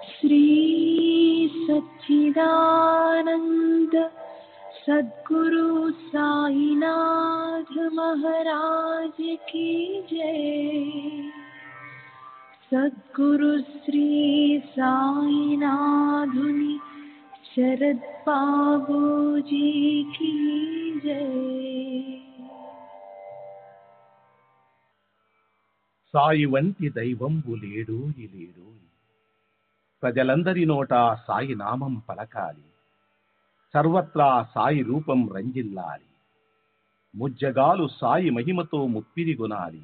श्री सच्चिदानंद सद्गुरु साईनाथ महाराज की जय। सद्गुरु श्री साईनाथुनि शरद बाबूजी की जय। సాయి వంటి దైవంబు లేడు ఇలేడు. ప్రజలందరి నోట సాయి నామం పలకాలి, సర్వత్రా సాయి రూపం రంజిల్లాలి. ముజ్జగాలు సాయి మహిమతో ముప్పిరి గొనాలి,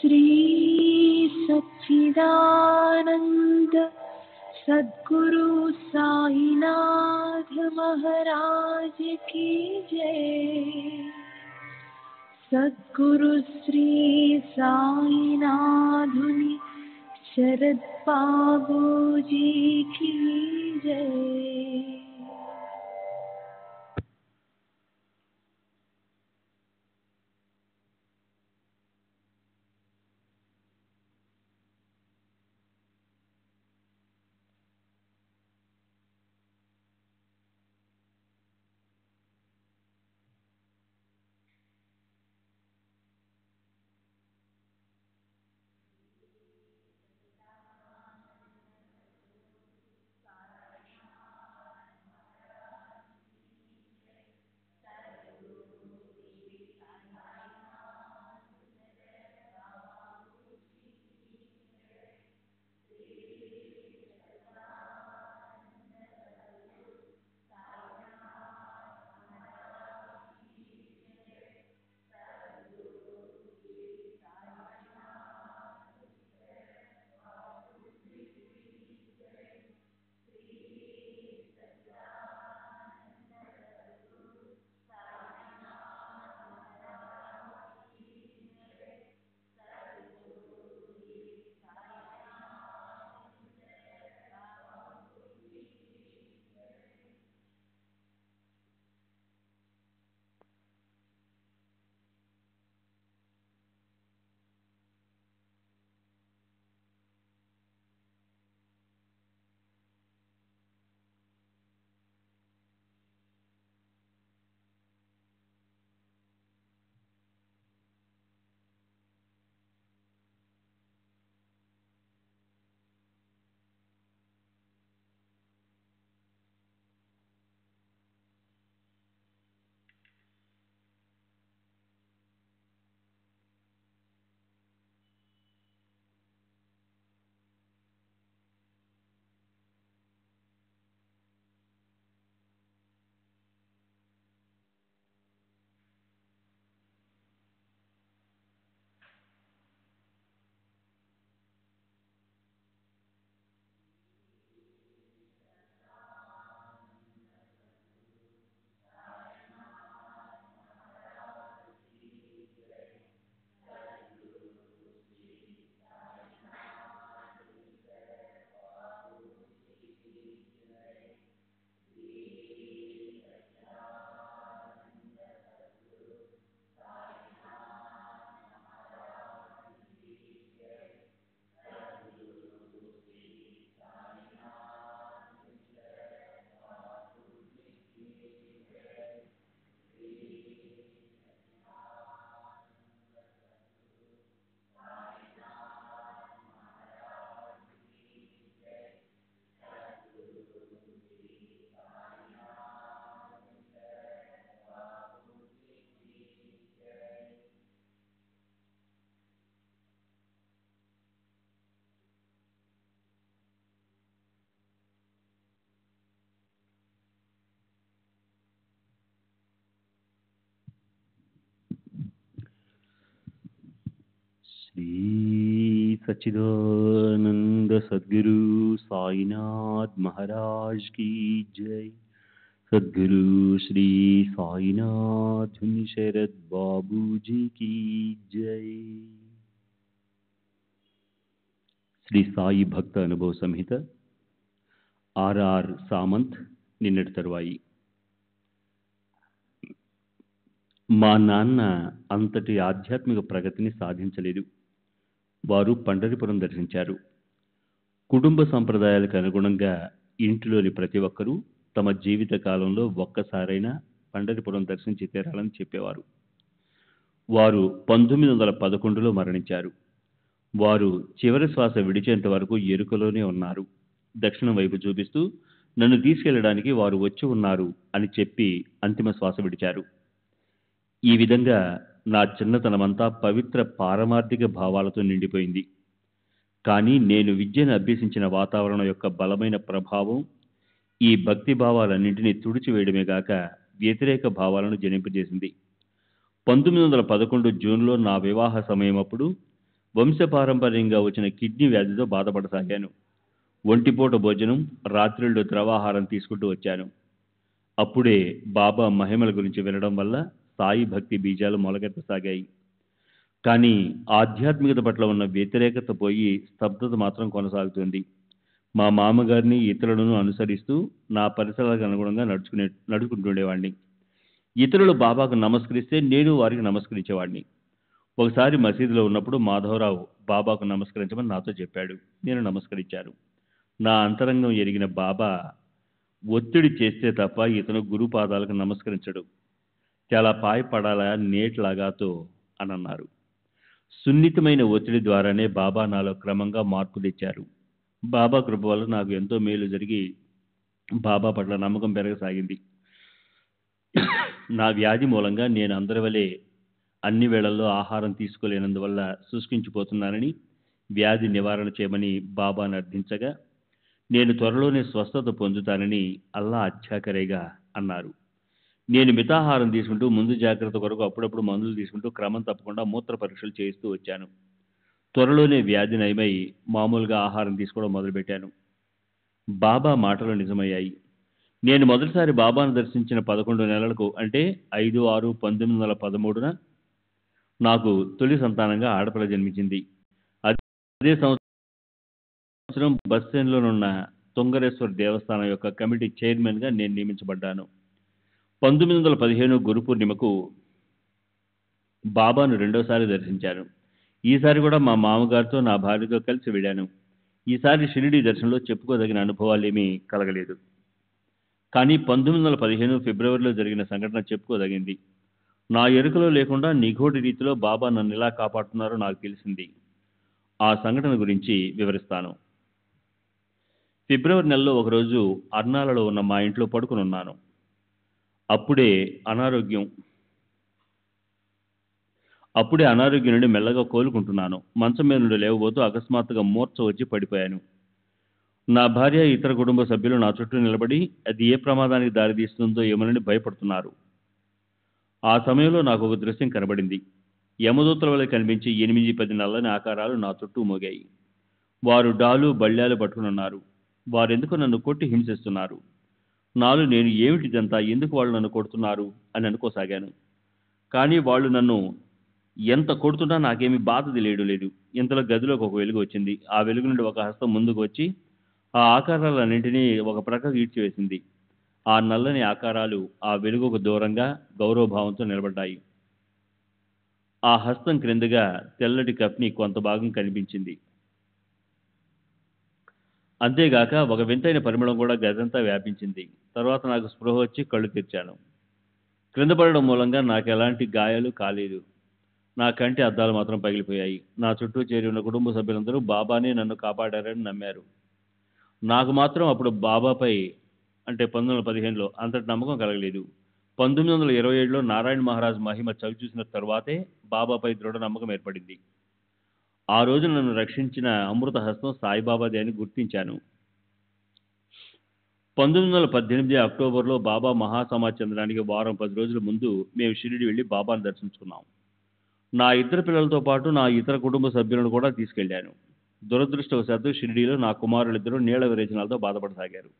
श्री सच्चिदानंद सद्गुरु साईनाथ महाराज की जय। सद्गुरु श्री साईनाथुनि शरद बाबूजी की जय। श्री सच्चिदानंद सद्गुरु साईनाथ महाराज की जय। सद्गुरु श्री साईनाथ शरद बाबूजी की जय। శ్రీ సాయి భక్త అనుభవ సంహిత ఆర్ఆర్ సామంత్ నిన్నటి తరువాయి. మా నాన్న అంతటి ఆధ్యాత్మిక ప్రగతిని సాధించలేదు. వారు పండరిపురం దర్శించారు. కుటుంబ సంప్రదాయాలకు అనుగుణంగా ఇంటిలోని ప్రతి ఒక్కరూ తమ జీవిత కాలంలో ఒక్కసారైనా పండరిపురం దర్శించి తీరాలని చెప్పేవారు. వారు 1911లో మరణించారు. వారు చివరి శ్వాస విడిచేంత వరకు ఎరుకలోనే ఉన్నారు. దక్షిణం వైపు చూపిస్తూ నన్ను తీసుకెళ్లడానికి వారు వచ్చి ఉన్నారు అని చెప్పి అంతిమ శ్వాస విడిచారు. ఈ విధంగా నా చిన్నతనమంతా పవిత్ర పారమార్థిక భావాలతో నిండిపోయింది. కానీ నేను విద్యను అభ్యసించిన వాతావరణం యొక్క బలమైన ప్రభావం ఈ భక్తి భావాలన్నింటినీ తుడిచివేయడమే గాక వ్యతిరేక భావాలను జనింపజేసింది. 1911 జూన్లో నా వివాహ సమయం అప్పుడు వంశపారంపర్యంగా వచ్చిన కిడ్నీ వ్యాధితో బాధపడసాగాను. ఒంటిపూట భోజనం, రాత్రిళ్ళు ద్రవాహారం తీసుకుంటూ వచ్చాను. అప్పుడే బాబా మహిమల గురించి వినడం వల్ల సాయి భక్తి బీజాలు మొలకెత్తసాగాయి. కానీ ఆధ్యాత్మికత పట్ల ఉన్న వ్యతిరేకత పోయి స్తబ్దత మాత్రం కొనసాగుతుంది. మా మామగారిని ఇతరులను అనుసరిస్తూ నా పరిసరాలకు అనుగుణంగా నడుచుకుంటుండేవాడిని. ఇతరులు బాబాకు నమస్కరిస్తే నేను వారికి నమస్కరించేవాడిని. ఒకసారి మసీదులో ఉన్నప్పుడు మాధవరావు బాబాకు నమస్కరించమని నాతో చెప్పాడు. నేను నమస్కరించాను. నా అంతరంగం ఎరిగిన బాబా ఒత్తిడి చేస్తే తప్ప ఇతను గురు పాదాలకు నమస్కరించడు. చాలా పాయపడాలా నేట్లాగాతో అని అన్నారు. సున్నితమైన ఒత్తిడి ద్వారానే బాబా నాలో క్రమంగా మార్పు తెచ్చారు. బాబా కృప వల్ల నాకు ఎంతో మేలు జరిగి బాబా పట్ల నమ్మకం పెరగసాగింది. నా వ్యాధి మూలంగా నేను అందరి వలె అన్ని వేళల్లో ఆహారం తీసుకోలేనందువల్ల శుష్కించిపోతున్నానని, వ్యాధి నివారణ చేయమని బాబాను అర్థించగా, నేను త్వరలోనే స్వస్థత పొందుతానని అల్లా అచ్చాకరేగా అన్నారు. నేను మితాహారం తీసుకుంటూ ముందు జాగ్రత్త కొరకు అప్పుడప్పుడు మందులు తీసుకుంటూ క్రమం తప్పకుండా మూత్ర పరీక్షలు చేయిస్తూ వచ్చాను. త్వరలోనే వ్యాధి నయమై మామూలుగా ఆహారం తీసుకోవడం మొదలుపెట్టాను. బాబా మాటలు నిజమయ్యాయి. నేను మొదటిసారి బాబాను దర్శించిన 11 నెలలకు, అంటే 5/6/1913 నాకు తొలి సంతానంగా ఆడపిల్ల జన్మించింది. అదే సంవత్సరం బస్ స్టాండ్లోనున్న తుంగరేశ్వర్ దేవస్థానం యొక్క కమిటీ చైర్మన్గా నేను నియమించబడ్డాను. 1915 గురు పూర్ణిమకు బాబాను రెండోసారి దర్శించాను. ఈసారి కూడా మా మామగారితో నా భార్యతో కలిసి వెళ్ళాను. ఈసారి షిరిడీ దర్శనంలో చెప్పుకోదగిన అనుభవాలేమీ కలగలేదు. కానీ 1915 ఫిబ్రవరిలో జరిగిన సంఘటన చెప్పుకోదగింది. నా ఎరుకలో లేకుండా నిగూఢ రీతిలో బాబా నన్ను ఎలా కాపాడుతున్నారో నాకు తెలిసింది. ఆ సంఘటన గురించి వివరిస్తాను. ఫిబ్రవరి నెలలో ఒకరోజు అర్నాలలో ఉన్న మా ఇంట్లో పడుకుని ఉన్నాను. అప్పుడే అనారోగ్యం నుండి మెల్లగా కోలుకుంటున్నాను. మంచం మీద నుండి లేవబోతూ అకస్మాత్తుగా మూర్ఛ వచ్చి పడిపోయాను. నా భార్య, ఇతర కుటుంబ సభ్యులు నా చుట్టూ నిలబడి అది ఏ ప్రమాదానికి దారితీస్తుందో ఏమోనని భయపడుతున్నారు. ఆ సమయంలో నాకు ఒక దృశ్యం కనబడింది. యమదూతల వలె కనిపించి 8-10 నల్లని ఆకారాలు నా చుట్టూ మోగాయి. వారు డాలు బళ్ళ్యాలు పట్టుకుని ఉన్నారు. వారెందుకు నన్ను కొట్టి హింసిస్తున్నారు? నాలో నేను ఏమిటిదంతా, ఎందుకు వాళ్ళు నన్ను కొడుతున్నారు అని అనుకోసాగాను. కానీ వాళ్ళు నన్ను ఎంత కొడుతున్నా నాకేమీ బాధ తెలియడం లేదు. ఇంతలో గదిలోకి ఒక వెలుగు వచ్చింది. ఆ వెలుగు నుండి ఒక హస్తం ముందుకు వచ్చి ఆ ఆకారాలన్నింటినీ ఒక ప్రక్కకు ఈడ్చివేసింది. ఆ నల్లని ఆకారాలు ఆ వెలుగుకు దూరంగా గౌరవభావంతో నిలబడ్డాయి. ఆ హస్తం క్రిందగా తెల్లటి కప్ని కొంత భాగం కనిపించింది. అంతేగాక ఒక వింతైన పరిమళం కూడా గదంతా వ్యాపించింది. తర్వాత నాకు స్పృహ వచ్చి కళ్ళు తెరిచాను. క్రింద పడడం మూలంగా నాకు ఎలాంటి గాయాలు కాలేదు. నా కంటి అద్దాలు మాత్రం పగిలిపోయాయి. నా చుట్టూ చేరి ఉన్న కుటుంబ సభ్యులందరూ బాబానే నన్ను కాపాడారని నమ్మారు. నాకు మాత్రం అప్పుడు బాబాపై, అంటే 1915లో అంతటి నమ్మకం కలగలేదు. 1927లో నారాయణ మహారాజ్ మహిమ చవి చూసిన తరువాతే బాబాపై దృఢ నమ్మకం ఏర్పడింది. ఆ రోజు నన్ను రక్షించిన అమృత హస్తం సాయిబాబాదే అని గుర్తించాను. 1918 అక్టోబర్లో బాబా మహాసమాచంద్రానికి వారం 10 రోజుల ముందు మేము షిరిడి వెళ్ళి బాబాను దర్శించుకున్నాం. నా ఇద్దరు పిల్లలతో పాటు నా ఇతర కుటుంబ సభ్యులను కూడా తీసుకెళ్లాను. దురదృష్టవశాత్తు షిరిడీలో నా కుమారులిద్దరూ నీళ్ల విరేచనాలతో బాధపడసాగారు.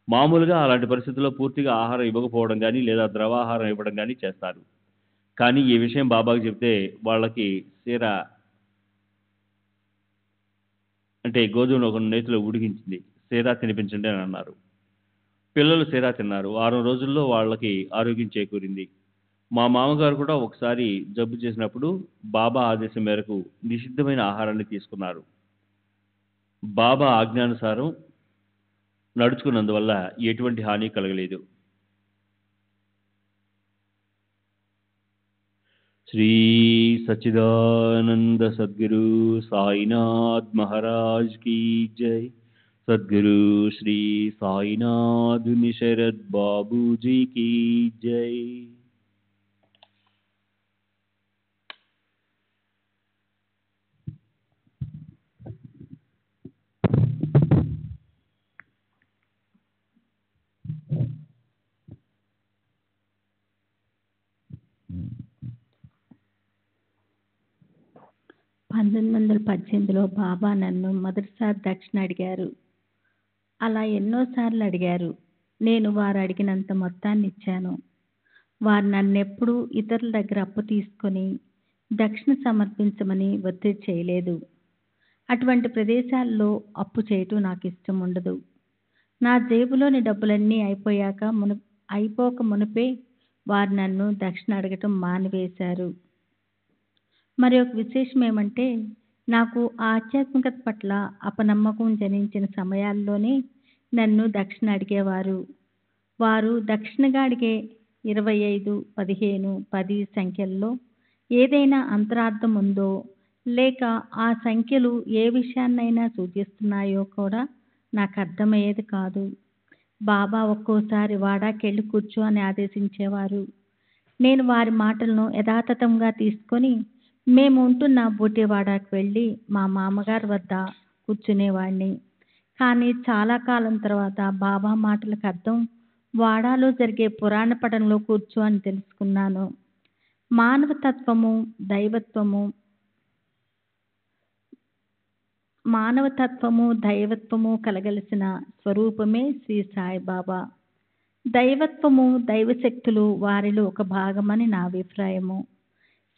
మామూలుగా అలాంటి పరిస్థితుల్లో పూర్తిగా ఆహారం ఇవ్వకపోవడం కానీ లేదా ద్రవాహారం ఇవ్వడం కానీ చేస్తారు. కానీ ఈ విషయం బాబాకు చెప్తే వాళ్ళకి సీరా, అంటే గోధుమను ఒక నేతిలో ఉడికించింది, సీరా తినిపించండి అని అన్నారు. పిల్లలు సీరా తిన్నారు. 6 రోజుల్లో వాళ్ళకి ఆరోగ్యం చేకూరింది. మా మామగారు కూడా ఒకసారి జబ్బు చేసినప్పుడు బాబా ఆదేశం మేరకు నిషిద్ధమైన ఆహారాన్ని తీసుకున్నారు. బాబా ఆజ్ఞానుసారం నడుచుకున్నందువల్ల ఎటువంటి హాని కలగలేదు. శ్రీ సచ్చిదానంద సద్గురు సాయినాథ్ మహారాజ్ की जय. सद्गुरु श्री साईनाथ निशरद बाबू जी की जय. 1918లో బాబా నన్ను మొదటిసారి దక్షిణ అడిగారు. అలా ఎన్నోసార్లు అడిగారు. నేను వారు అడిగినంత మొత్తాన్ని ఇచ్చాను. వారు నన్నెప్పుడూ ఇతరుల దగ్గర అప్పు తీసుకొని దక్షిణ సమర్పించమని ఒత్తిడి చేయలేదు. అటువంటి ప్రదేశాల్లో అప్పు చేయటం నాకు ఇష్టం ఉండదు. నా జేబులోని డబ్బులన్నీ అయిపోక మునుపే వారు నన్ను దక్షిణ అడగటం మానివేశారు. మరి ఒక విశేషం ఏమంటే, నాకు ఆధ్యాత్మికత పట్ల అపనమ్మకం జనించిన సమయాల్లోనే నన్ను దక్షిణ అడిగేవారు. వారు దక్షిణగా అడిగే 25, 15, 10 సంఖ్యల్లో ఏదైనా అంతరార్థం ఉందో, లేక ఆ సంఖ్యలు ఏ విషయాన్నైనా సూచిస్తున్నాయో కూడా నాకు అర్థమయ్యేది కాదు. బాబా ఒక్కోసారి వాడాకెళ్ళి కూర్చో అని ఆదేశించేవారు. నేను వారి మాటలను యథాతథంగా తీసుకొని మేము ఉంటున్న బూటివాడకు వెళ్ళి మా మామగారి వద్ద కూర్చునేవాడిని. కానీ చాలా కాలం తర్వాత బాబా మాటలకు అర్థం వాడాలో జరిగే పురాణ పటంలో కూర్చో అని తెలుసుకున్నాను. మానవతత్వము దైవత్వము కలగలిసిన స్వరూపమే శ్రీ సాయిబాబా. దైవత్వము దైవశక్తులు వారిలో ఒక భాగమని నా అభిప్రాయము.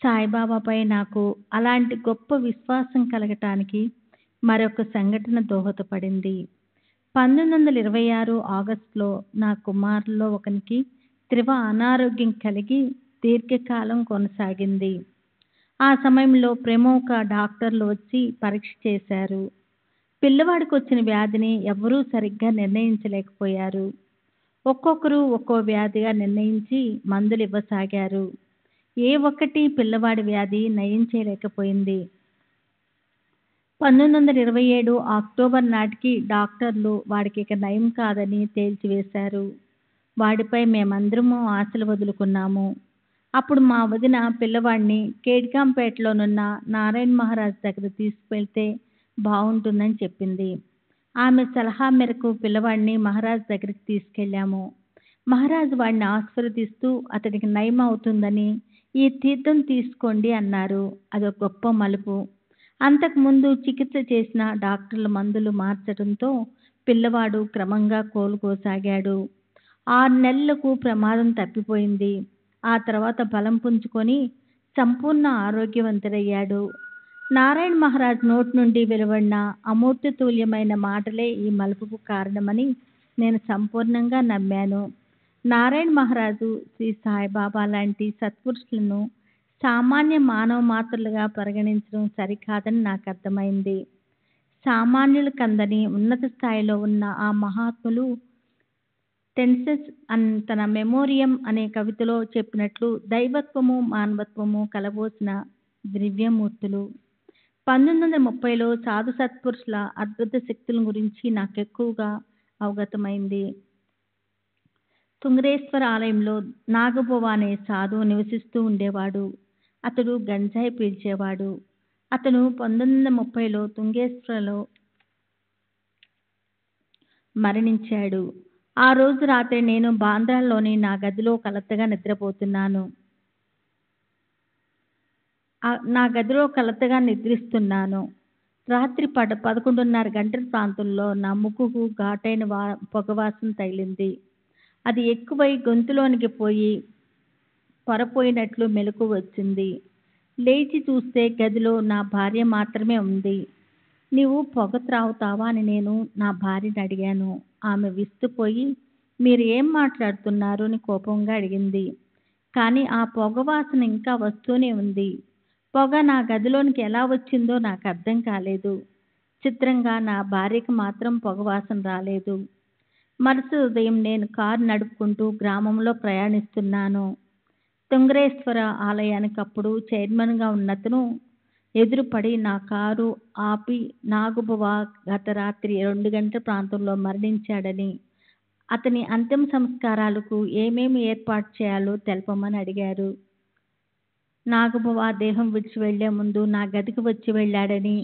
సాయిబాబాపై నాకు అలాంటి గొప్ప విశ్వాసం కలగటానికి మరొక సంఘటన దోహదపడింది. 1926 ఆగస్టులో నా కుమారుల్లో ఒకనికి తీవ్ర అనారోగ్యం కలిగి దీర్ఘకాలం కొనసాగింది. ఆ సమయంలో ప్రముఖ డాక్టర్లు వచ్చి పరీక్ష చేశారు. పిల్లవాడికి వచ్చిన వ్యాధిని ఎవరూ సరిగ్గా నిర్ణయించలేకపోయారు. ఒక్కొక్కరు ఒక్కో వ్యాధిగా నిర్ణయించి మందులు ఇవ్వసాగారు. ఏ ఒక్కటి పిల్లవాడి వ్యాధి నయం చేయలేకపోయింది. 1927 అక్టోబర్ నాటికి డాక్టర్లు వాడికి ఇక నయం కాదని తేల్చివేశారు. వాడిపై మేమందరము ఆశలు వదులుకున్నాము. అప్పుడు మా వదిన పిల్లవాడిని కేడ్గాంపేటలోనున్న నారాయణ మహారాజ్ దగ్గర తీసుకువెళ్తే బాగుంటుందని చెప్పింది. ఆమె సలహా మేరకు పిల్లవాడిని మహారాజ్ దగ్గరికి తీసుకెళ్ళాము. మహారాజు వాడిని ఆశీర్వదిస్తూ అతడికి నయం అవుతుందని ఈ తీర్థం తీసుకోండి అన్నారు. అదొక గొప్ప మలుపు. అంతకుముందు చికిత్స చేసిన డాక్టర్ల మందులు మార్చడంతో పిల్లవాడు క్రమంగా కోలుకోసాగాడు. 6 నెలలకు ప్రమాదం తప్పిపోయింది. ఆ తర్వాత బలం పుంజుకొని సంపూర్ణ ఆరోగ్యవంతుడయ్యాడు. నారాయణ మహారాజ్ నోటి నుండి వెలువడిన అమూర్తతుల్యమైన మాటలే ఈ మలుపుకు కారణమని నేను సంపూర్ణంగా నమ్మాను. నారాయణ మహారాజు శ్రీ సాయిబాబా లాంటి సత్పురుషులను సామాన్య మానవ మాత్రులుగా పరిగణించడం సరికాదని నాకు అర్థమైంది. సామాన్యులకందని ఉన్నత స్థాయిలో ఉన్న ఆ మహాత్ములు టెన్సెస్ తన మెమోరియం అనే కవితలో చెప్పినట్లు దైవత్వము మానవత్వము కలబోసిన దివ్యమూర్తులు. 1930లో సాధు సత్పురుషుల అద్భుత శక్తుల గురించి నాకు ఎక్కువగా అవగతమైంది. తుంగరేశ్వర ఆలయంలో నాగబువ అనే సాధువు నివసిస్తూ ఉండేవాడు. అతడు గంజాయి పీల్చేవాడు. అతను 1930లో తుంగేశ్వరలో మరణించాడు. ఆ రోజు రాత్రి నేను బాంద్రాలోని నా గదిలో కలతగా నిద్రిస్తున్నాను. రాత్రి 11:30 గంటల ప్రాంతంలో నా ముక్కుకు ఘాటైన పొగవాసన తగిలింది. అది ఎక్కువై గొంతులోనికి పోయి పొరపోయినట్లు మెలకువ వచ్చింది. లేచి చూస్తే గదిలో నా భార్య మాత్రమే ఉంది. నీవు పొగ త్రాగుతావా అని నేను నా భార్యని అడిగాను. ఆమె విస్తుపోయి మీరు ఏం మాట్లాడుతున్నారు అని కోపంగా అడిగింది. కానీ ఆ పొగవాసన ఇంకా వస్తూనే ఉంది. పొగ నా గదిలోనికి ఎలా వచ్చిందో నాకు అర్థం కాలేదు. చిత్రంగా నా భార్యకి మాత్రం పొగవాసన రాలేదు. మరుసటి ఉదయం నేను కారు నడుపుకుంటూ గ్రామంలో ప్రయాణిస్తున్నాను. తుంగరేశ్వర ఆలయానికి అప్పుడు చైర్మన్గా ఉన్నతను ఎదురుపడి నా కారు ఆపి నాగబువ గత రాత్రి 2 గంటల ప్రాంతంలో మరణించాడని, అతని అంతిమ సంస్కారాలకు ఏమేమి ఏర్పాటు చేయాలో తెలపమని అడిగారు. నాగబువ దేహం విడిచి వెళ్లే ముందు నా గదికి వచ్చి వెళ్ళాడని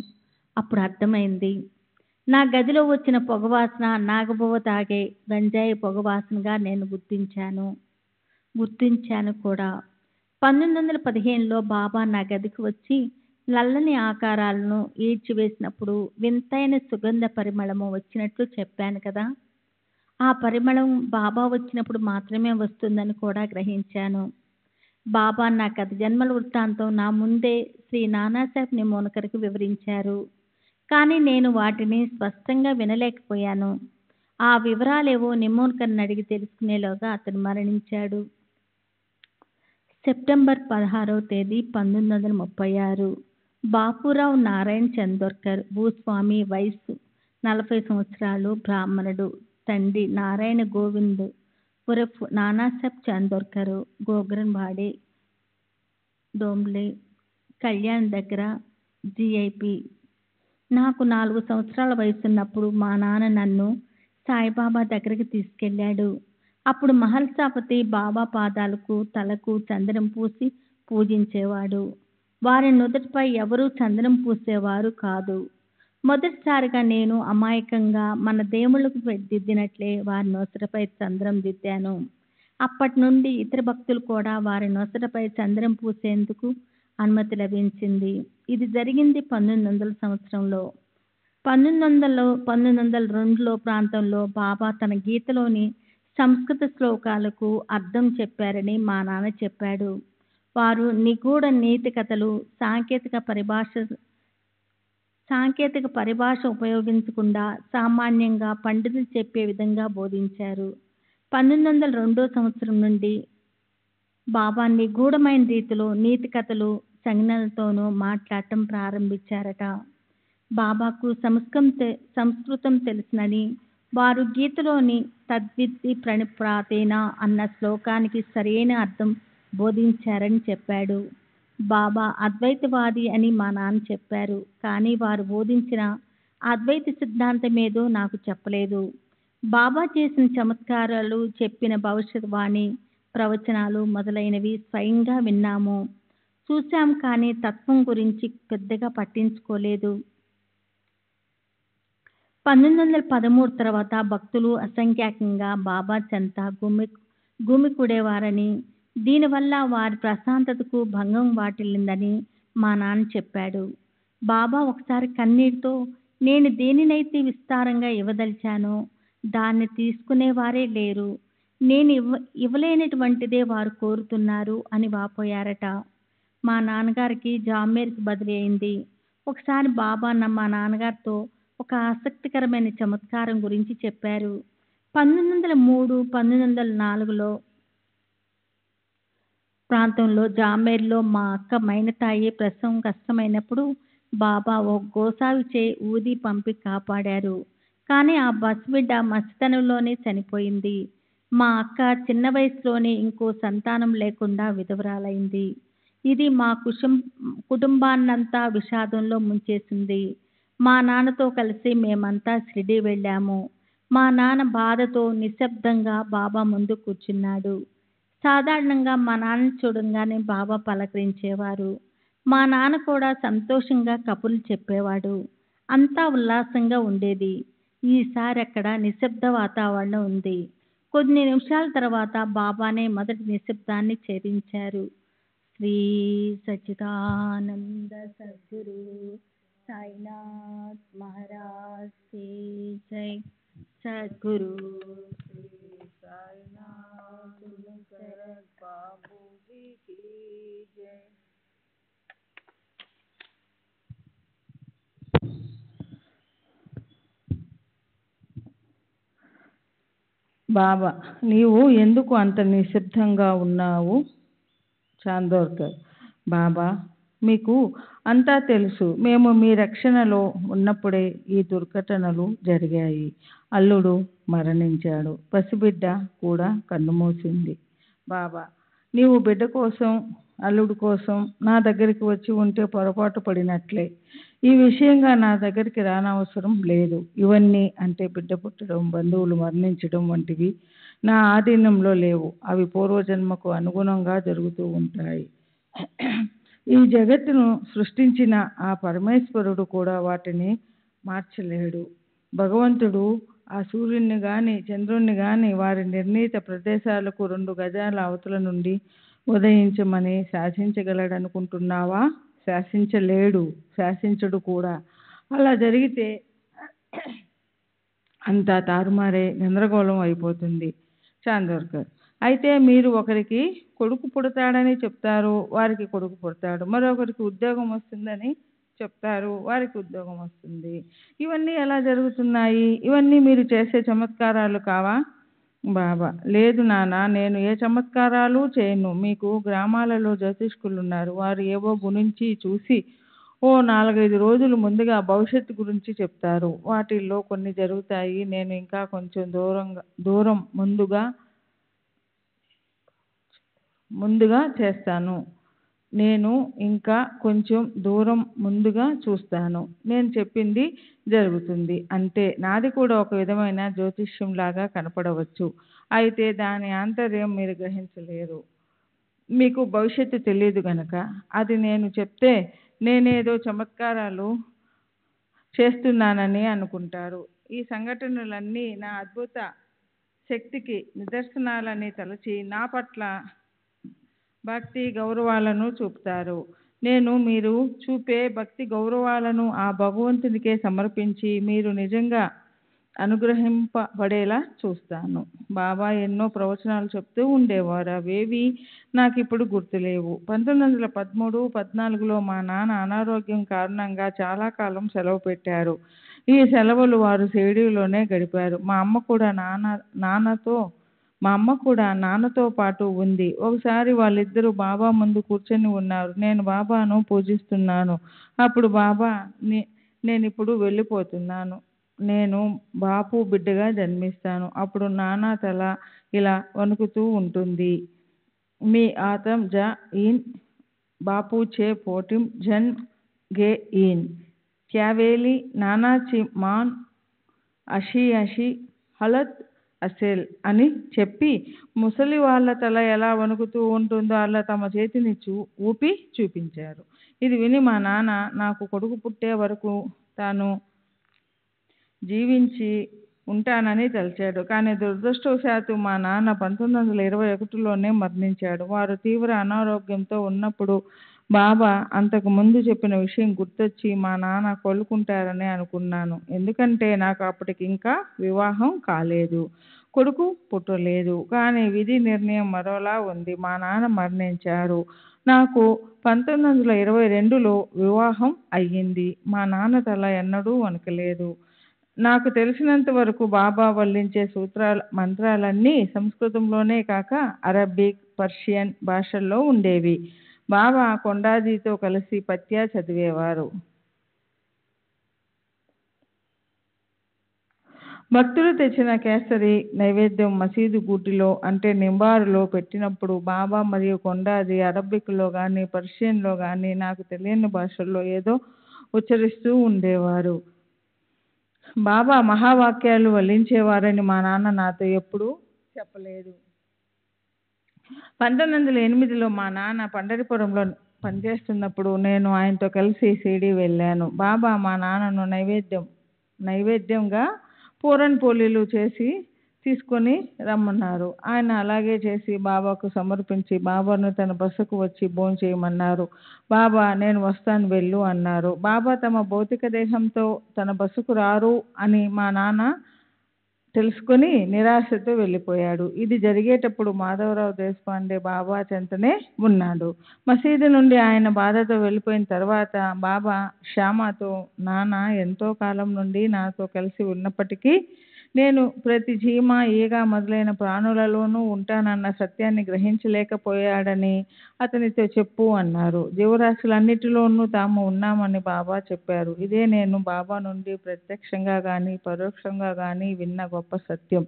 అప్పుడు అర్థమైంది. నా గదిలో వచ్చిన పొగవాసన నాగబువ తాగే గంజాయి పొగవాసనగా నేను గుర్తించాను కూడా. 1915లో బాబా నా గదికి వచ్చి నల్లని ఆకారాలను ఈడ్చివేసినప్పుడు వింతైన సుగంధ పరిమళము వచ్చినట్లు చెప్పాను కదా. ఆ పరిమళం బాబా వచ్చినప్పుడు మాత్రమే వస్తుందని కూడా గ్రహించాను. బాబా నా గత జన్మల వృత్తాంతం నా ముందే శ్రీ నానాసాహెబ్ నిమోన్కర్కి వివరించారు. కానీ నేను వాటిని స్పష్టంగా వినలేకపోయాను. ఆ వివరాలేవో నిమోన్కర్ని అడిగి తెలుసుకునేలోగా అతను మరణించాడు. సెప్టెంబర్ 16వ తేదీ 1936. బాపురావు నారాయణ్ చందోర్కర్, భూస్వామి, వయస్సు 40 సంవత్సరాలు, బ్రాహ్మణుడు. తండ్రి నారాయణ గోవింద్ ఉరఫ్ నానాసాహెబ్ చందోర్కర్, గోగ్రన్వాడే, డోంబ్లే, కళ్యాణ్ దగ్గర జిఐపి. నాకు 4 సంవత్సరాల వయసున్నప్పుడు మా నాన్న నన్ను సాయిబాబా దగ్గరికి తీసుకెళ్ళాడు. అప్పుడు మహల్సాపతి బాబా పాదాలకు తలకు చందనం పూసి పూజించేవాడు. వారి నుదుటిపై ఎవరూ చందనం పూసేవారు కాదు. మొదటిసారిగా నేను అమాయకంగా మన దేవుళ్ళకు దిద్దినట్లే వారి నొసటపై చందనం దిద్దాను. అప్పటి నుండి ఇతర భక్తులు కూడా వారి నొసటపై చందనం పూసేందుకు అనుమతి లభించింది. ఇది జరిగింది 1900 సంవత్సరంలో. 1902లో ప్రాంతంలో బాబా తన గీతలోని సంస్కృత శ్లోకాలకు అర్థం చెప్పారని మా నాన్న చెప్పాడు. వారు నిగూఢ నీతి కథలు సాంకేతిక పరిభాష ఉపయోగించకుండా సామాన్యంగా పండితులు చెప్పే విధంగా బోధించారు. 1902 సంవత్సరం నుండి బాబా నిగూఢమైన రీతిలో నీతి కథలు సంజ్ఞలతోనూ మాట్లాడటం ప్రారంభించారట. బాబాకు సంస్కృతం తెలుసునని వారు గీతలోని తద్విద్ధి ప్రణిప్రాతేన అన్న శ్లోకానికి సరైన అర్థం బోధించారని చెప్పాడు. బాబా అద్వైతవాది అని మా నాన్న చెప్పారు. కానీ వారు బోధించిన అద్వైత సిద్ధాంతమేదో నాకు చెప్పలేదు. బాబా చేసిన చమత్కారాలు, చెప్పిన భవిష్యత్ వాణి, ప్రవచనాలు మొదలైనవి స్వయంగా విన్నాము, చూశాం. కానీ తత్వం గురించి పెద్దగా పట్టించుకోలేదు. 1913 తర్వాత భక్తులు అసంఖ్యాకంగా బాబా చెంత గుమికూడేవారని, దీనివల్ల వారి ప్రశాంతతకు భంగం వాటిల్లిందని మా నాన్న చెప్పాడు. బాబా ఒకసారి కన్నీటితో, నేను దేనినైతే విస్తారంగా ఇవ్వదలిచానో దాన్ని తీసుకునేవారే లేరు, నేను ఇవ్వలేనటువంటిదే వారు కోరుతున్నారు అని వాపోయారట. మా నాన్నగారికి జామేర్కి బదిలీ అయింది. ఒకసారి బాబా మా నాన్నగారితో ఒక ఆసక్తికరమైన చమత్కారం గురించి చెప్పారు. 1903-1904లో ప్రాంతంలో జామేర్లో మా అక్క మైనతాయి ప్రసవం కష్టమైనప్పుడు బాబా ఓ గోసావిచే ఊది పంపి కాపాడారు. కానీ ఆ పసిబిడ్డ మసితనంలోనే చనిపోయింది. మా అక్క చిన్న వయసులోనే ఇంకో సంతానం లేకుండా విధవరాలైంది. ఇది మా కుటుంబాన్నంతా విషాదంలో ముంచేసింది. మా నాన్నతో కలిసి మేమంతా షిరిడీ వెళ్ళాము. మా నాన్న బాధతో నిశ్శబ్దంగా బాబా ముందు కూర్చున్నాడు. సాధారణంగా మా నాన్న చూడంగానే బాబా పలకరించేవారు. మా నాన్న కూడా సంతోషంగా కబుర్లు చెప్పేవాడు. అంతా ఉల్లాసంగా ఉండేది. ఈసారి అక్కడ నిశ్శబ్ద వాతావరణం ఉంది. కొన్ని నిమిషాల తర్వాత బాబానే మొదటి నిశ్శబ్దాన్ని ఛేదించారు. శ్రీ సచ్చిదానంద సద్గురు సాయినాథ్ మహారాజ్ కి జై. సద్గురు శ్రీ సాయినాథ్ శరత్ బాబూజీ కి జై. బాబా, నీవు ఎందుకు అంత నిశ్శబ్దంగా ఉన్నావు? చాందోర్కర్: బాబా, మీకు అంతా తెలుసు. మేము మీ రక్షణలో ఉన్నప్పుడే ఈ దుర్ఘటనలు జరిగాయి. అల్లుడు మరణించాడు. పసిబిడ్డ కూడా కన్నుమూసింది. బాబా: నీవు బిడ్డ కోసం, అల్లుడు కోసం నా దగ్గరికి వచ్చి ఉంటే పొరపాటు పడినట్లే. ఈ విషయంగా నా దగ్గరికి రానవసరం లేదు. ఇవన్నీ అంటే బిడ్డ పుట్టడం, బంధువులు మరణించడం వంటివి నా ఆధీనంలో లేవు. అవి పూర్వజన్మకు అనుగుణంగా జరుగుతూ ఉంటాయి. ఈ జగత్తును సృష్టించిన ఆ పరమేశ్వరుడు కూడా వాటిని మార్చలేడు. భగవంతుడు ఆ సూర్యుడిని గాని చంద్రుణ్ణి గాని వారి నిర్ణీత ప్రదేశాలకు 2 గజాల అవతల నుండి ఉదయించమని శాసించగలడనుకుంటున్నావా? శాసించడు కూడా. అలా జరిగితే అంతా తారుమారే గందరగోళం అయిపోతుంది. చాందోర్కర్: అయితే మీరు ఒకరికి కొడుకు పుడతాడని చెప్తారు, వారికి కొడుకు పుడతాడు. మరొకరికి ఉద్యోగం వస్తుందని చెప్తారు, వారికి ఉద్యోగం వస్తుంది. ఇవన్నీ ఎలా జరుగుతున్నాయి? ఇవన్నీ మీరు చేసే చమత్కారాలు కావా? బాబా: లేదు నాన్న, నేను ఏ చమత్కారాలు చేయను. మీకు గ్రామాలలో జ్యోతిష్కులు ఉన్నారు. వారు ఏవో గురించి చూసి ఓ 4-5 రోజులు ముందుగా భవిష్యత్తు గురించి చెప్తారు. వాటిల్లో కొన్ని జరుగుతాయి. నేను ఇంకా కొంచెం దూరం ముందుగా చేస్తాను. నేను ఇంకా కొంచెం దూరం ముందుగా చూస్తాను. నేను చెప్పింది జరుగుతుంది. అంతే. నాది కూడా ఒక విధమైన జ్యోతిష్యం లాగా కనపడవచ్చు. అయితే దాని ఆంతర్యం మీరు గ్రహించలేరు. మీకు భవిష్యత్తు తెలియదు గనక. అది నేను చెప్తే నేనేదో చమత్కారాలు చేస్తున్నానని అనుకుంటారు. ఈ సంఘటనలన్నీ నా అద్భుత శక్తికి నిదర్శనాలని తలచి నా పట్ల భక్తి గౌరవాలను చూపుతారు. నేను మీరు చూపే భక్తి గౌరవాలను ఆ భగవంతునికే సమర్పించి మీరు నిజంగా అనుగ్రహింపబడేలా చూస్తాను. బాబా ఎన్నో ప్రవచనాలు చెప్తూ ఉండేవారు. అవేవి నాకు ఇప్పుడు గుర్తులేవు. 1913-14లో మా నాన్న అనారోగ్యం కారణంగా చాలా కాలం సెలవు పెట్టారు. ఈ సెలవులు వారు షిరిడీలోనే గడిపారు. మా అమ్మ కూడా నాన్నతో పాటు ఉంది. ఒకసారి వాళ్ళిద్దరూ బాబా ముందు కూర్చొని ఉన్నారు. నేను బాబాను పూజిస్తున్నాను. అప్పుడు బాబా, నేనిప్పుడు వెళ్ళిపోతున్నాను. నేను బాపు బిడ్డగా జన్మిస్తాను. అప్పుడు నాన్న తల ఇలా వణుకుతూ ఉంటుంది. మీ ఆతం జ ఈన్ బాపూచే పోటిం జన్ గే ఈన్ క్యావేలి నానాచి మాన్ అషి హలత్ అసెల్ అని చెప్పి, ముసలి వాళ్ళ తల ఎలా వణుకుతూ ఉంటుందో అలా తమ చేతిని ఊపి చూపించారు. ఇది విని మా నాన్న నాకు కొడుకు పుట్టే వరకు తాను జీవించి ఉంటానని తలచాడు. కానీ దురదృష్టవశాత్తు మా నాన్న 1921లోనే మరణించాడు. వారు తీవ్ర అనారోగ్యంతో ఉన్నప్పుడు బాబా అంతకు ముందు చెప్పిన విషయం గుర్తొచ్చి మా నాన్న కోలుకుంటారని అనుకున్నాను. ఎందుకంటే నాకు అప్పటికి ఇంకా వివాహం కాలేదు, కొడుకు పుట్టలేదు. కానీ విధి నిర్ణయం మరోలా ఉంది. మా నాన్న మరణించారు. నాకు 1922లో వివాహం అయ్యింది. మా నాన్న తల ఎన్నడూ వణకలేదు. నాకు తెలిసినంత వరకు బాబా వల్లించే మంత్రాలన్నీ సంస్కృతంలోనే కాక అరబిక్, పర్షియన్ భాషల్లో ఉండేవి. బాబా కొండాజీతో కలిసి పత్యా చదివేవారు. భక్తులు తెచ్చిన కేసరి నైవేద్యం మసీదు గూటిలో అంటే నింబారులో పెట్టినప్పుడు బాబా మరియు కొండాజీ అరబిక్లో కానీ పర్షియన్లో కానీ నాకు తెలియని భాషల్లో ఏదో ఉచ్చరిస్తూ ఉండేవారు. బాబా మహావాక్యాలు వల్లించేవారని మా నాన్న నాతో ఎప్పుడూ చెప్పలేదు. 1908లో మా నాన్న పండరిపురంలో పనిచేస్తున్నప్పుడు నేను ఆయనతో కలిసి షిరిడీ వెళ్ళాను. బాబా మా నాన్నను నైవేద్యంగా పూరన్ పోలీలు చేసి తీసుకొని రమ్మన్నారు. ఆయన అలాగే చేసి బాబాకు సమర్పించి బాబాను తన బసకు వచ్చి భోంచేయమన్నారు. బాబా, నేను వస్తాను వెళ్ళు అన్నారు. బాబా తమ భౌతిక దేహంతో తన బసకు రారు అని మా నాన్న తెలుసుకొని నిరాశతో వెళ్ళిపోయాడు. ఇది జరిగేటప్పుడు మాధవరావు దేశపాండే బాబా చెంతనే ఉన్నాడు. మసీదు నుండి ఆయన బాధతో వెళ్ళిపోయిన తర్వాత బాబా శ్యామతో, నాన్న ఎంతో కాలం నుండి నాతో కలిసి ఉన్నప్పటికీ నేను ప్రతి చీమ, ఈగ మొదలైన ప్రాణులలోనూ ఉంటానన్న సత్యాన్ని గ్రహించలేకపోయాడని అతనితో చెప్పు అన్నారు. జీవరాశులన్నిటిలోనూ తాము ఉన్నామని బాబా చెప్పారు. ఇదే నేను బాబా నుండి ప్రత్యక్షంగా కానీ పరోక్షంగా కానీ విన్న గొప్ప సత్యం.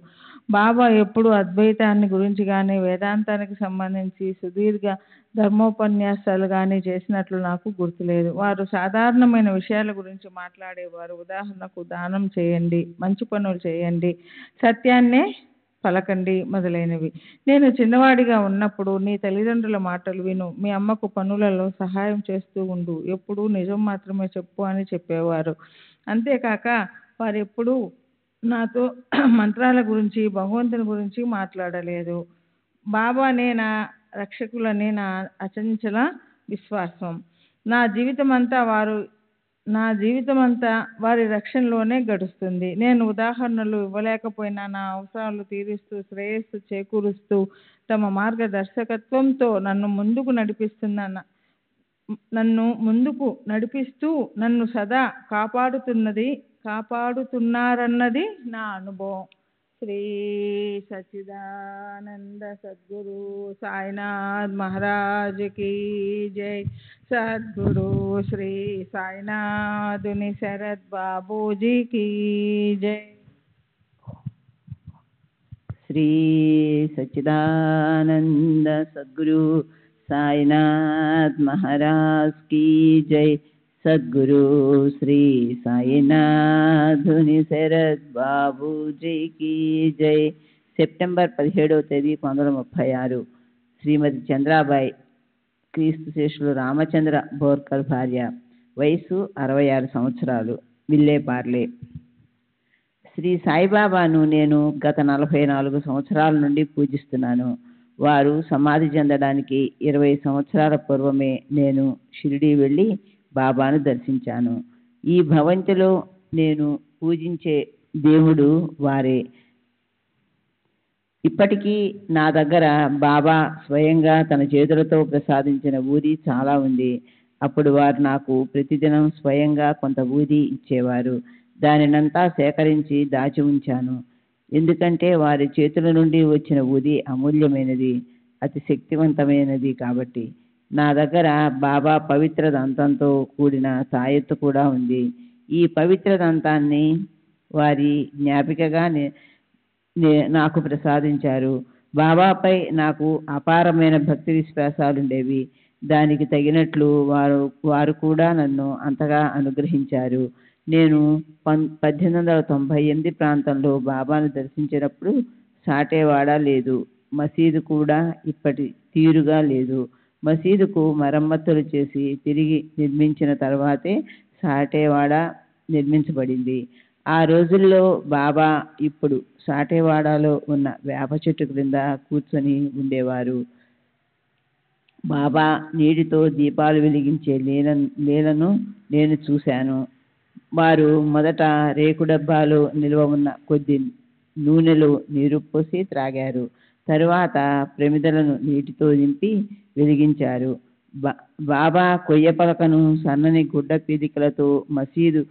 బాబా ఎప్పుడు అద్వైతాన్ని గురించి కానీ వేదాంతానికి సంబంధించి సుదీర్ఘ ధర్మోపన్యాసాలు కానీ చేసినట్లు నాకు గుర్తులేదు. వారు సాధారణమైన విషయాల గురించి మాట్లాడేవారు. ఉదాహరణకు దానం చేయండి, మంచి పనులు చేయండి, సత్యాన్నే పలకండి మొదలైనవి. నేను చిన్నవాడిగా ఉన్నప్పుడు నీ తల్లిదండ్రుల మాటలు విను, మీ అమ్మకు పనులలో సహాయం చేస్తూ ఉండు, ఎప్పుడూ నిజం మాత్రమే చెప్పు అని చెప్పేవారు. అంతేకాక వారెప్పుడూ నాతో మంత్రాల గురించి భగవంతుని గురించి మాట్లాడలేదు. బాబానే నా రక్షకులని నా అచంచల విశ్వాసం. నా జీవితమంతా వారి రక్షణలోనే గడుస్తుంది. నేను ఉదాహరణలు ఇవ్వలేకపోయినా నా అవసరాలు తీరుస్తూ శ్రేయస్సు చేకూరుస్తూ తమ మార్గదర్శకత్వంతో నన్ను ముందుకు నడిపిస్తూ నన్ను సదా కాపాడుతున్నారన్నది నా అనుభవం. శ్రీ సచ్చిదానంద సద్గురు సాయినాథ్ మహారాజ్ की जय. सद्गुरु श्री साईनाथुनि शरद बाबूजी की जय. श्री सच्चिदानंद सद्गुरु साईनाथ महाराज की जय. सद्गुरु श्री साईनाथुनि शरद बाबूजी की जय. సెప్టెంబర్ 17వ తేదీ 1936 శ్రీమతి చంద్రాబాయి క్రీస్తు శేషులు రామచంద్ర బోర్కర్ భార్య. వయసు 66 సంవత్సరాలు. విల్లేపార్లే. శ్రీ సాయిబాబాను నేను గత 44 సంవత్సరాల నుండి పూజిస్తున్నాను. వారు సమాధి చెందడానికి 20 సంవత్సరాల పూర్వమే నేను షిరిడీ వెళ్ళి బాబాను దర్శించాను. ఈ భవంతిలో నేను పూజించే దేవుడు వారే. ఇప్పటికీ నా దగ్గర బాబా స్వయంగా తన చేతులతో ప్రసాదించిన ఊది చాలా ఉంది. అప్పుడు వారు నాకు ప్రతిదినం స్వయంగా కొంత ఊది ఇచ్చేవారు. దానినంతా సేకరించి దాచి ఉంచాను. ఎందుకంటే వారి చేతుల నుండి వచ్చిన ఊది అమూల్యమైనది, అతి శక్తివంతమైనది కాబట్టి. నా దగ్గర బాబా పవిత్ర దంతంతో కూడిన తాయెత్తు కూడా ఉంది. ఈ పవిత్ర దంతాన్ని వారి జ్ఞాపికగా నాకు ప్రసాదించారు. బాబాపై నాకు అపారమైన భక్తి విశ్వాసాలుండేవి. దానికి తగినట్లు వారు కూడా నన్ను అంతగా అనుగ్రహించారు. నేను 1898 ప్రాంతంలో బాబాను దర్శించినప్పుడు సాటేవాడ లేదు. మసీదు కూడా ఇప్పటి తీరుగా లేదు. మసీదుకు మరమ్మతులు చేసి తిరిగి నిర్మించిన తర్వాతే సాటేవాడ నిర్మించబడింది. ఆ రోజుల్లో బాబా ఇప్పుడు సాటేవాడలో ఉన్న వేప చెట్టు క్రింద కూర్చొని ఉండేవారు. బాబా నీటితో దీపాలు వెలిగించే లీలను నేను చూశాను. వారు మొదట రేకు డబ్బాలో నిల్వ ఉన్న కొద్ది నూనెలో నీరు పోసి త్రాగారు. తరువాత ప్రమిదలను నీటితో నింపి వెలిగించారు. బాబా కొయ్య పలకను సన్నని గుడ్డ పీదికలతో మసీదు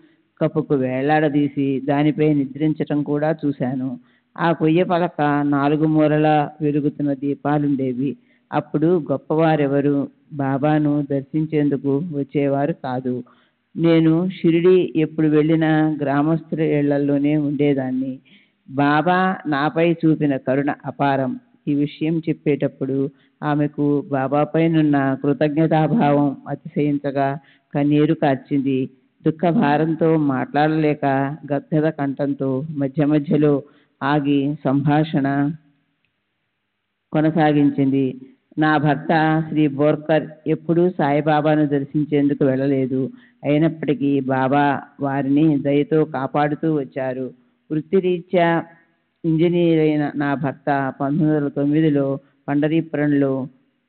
కప్పుకు వేలాడదీసి దానిపై నిద్రించటం కూడా చూశాను. ఆ కొయ్య పలక 4 మూలలా వెలుగుతున్న దీపాలుండేవి. అప్పుడు గొప్పవారెవరు బాబాను దర్శించేందుకు వచ్చేవారు కాదు. నేను షిరిడీ ఎప్పుడు వెళ్ళినా గ్రామస్తుల ఇళ్లలోనే ఉండేదాన్ని. బాబా నాపై చూపిన కరుణ అపారం. ఈ విషయం చెప్పేటప్పుడు ఆమెకు బాబాపైనున్న కృతజ్ఞతాభావం అతిశయించగా కన్నీరు కార్చింది. దుఃఖ భారంతో మాట్లాడలేక గద్గద కంఠంతో మధ్య మధ్యలో ఆగి సంభాషణ కొనసాగించింది. నా భర్త శ్రీ బోర్కర్ ఎప్పుడూ సాయిబాబాను దర్శించేందుకు వెళ్ళలేదు. అయినప్పటికీ బాబా వారిని దయతో కాపాడుతూ వచ్చారు. వృత్తిరీత్యా ఇంజనీర్ అయిన నా భర్త 1909లో పండరీపురంలో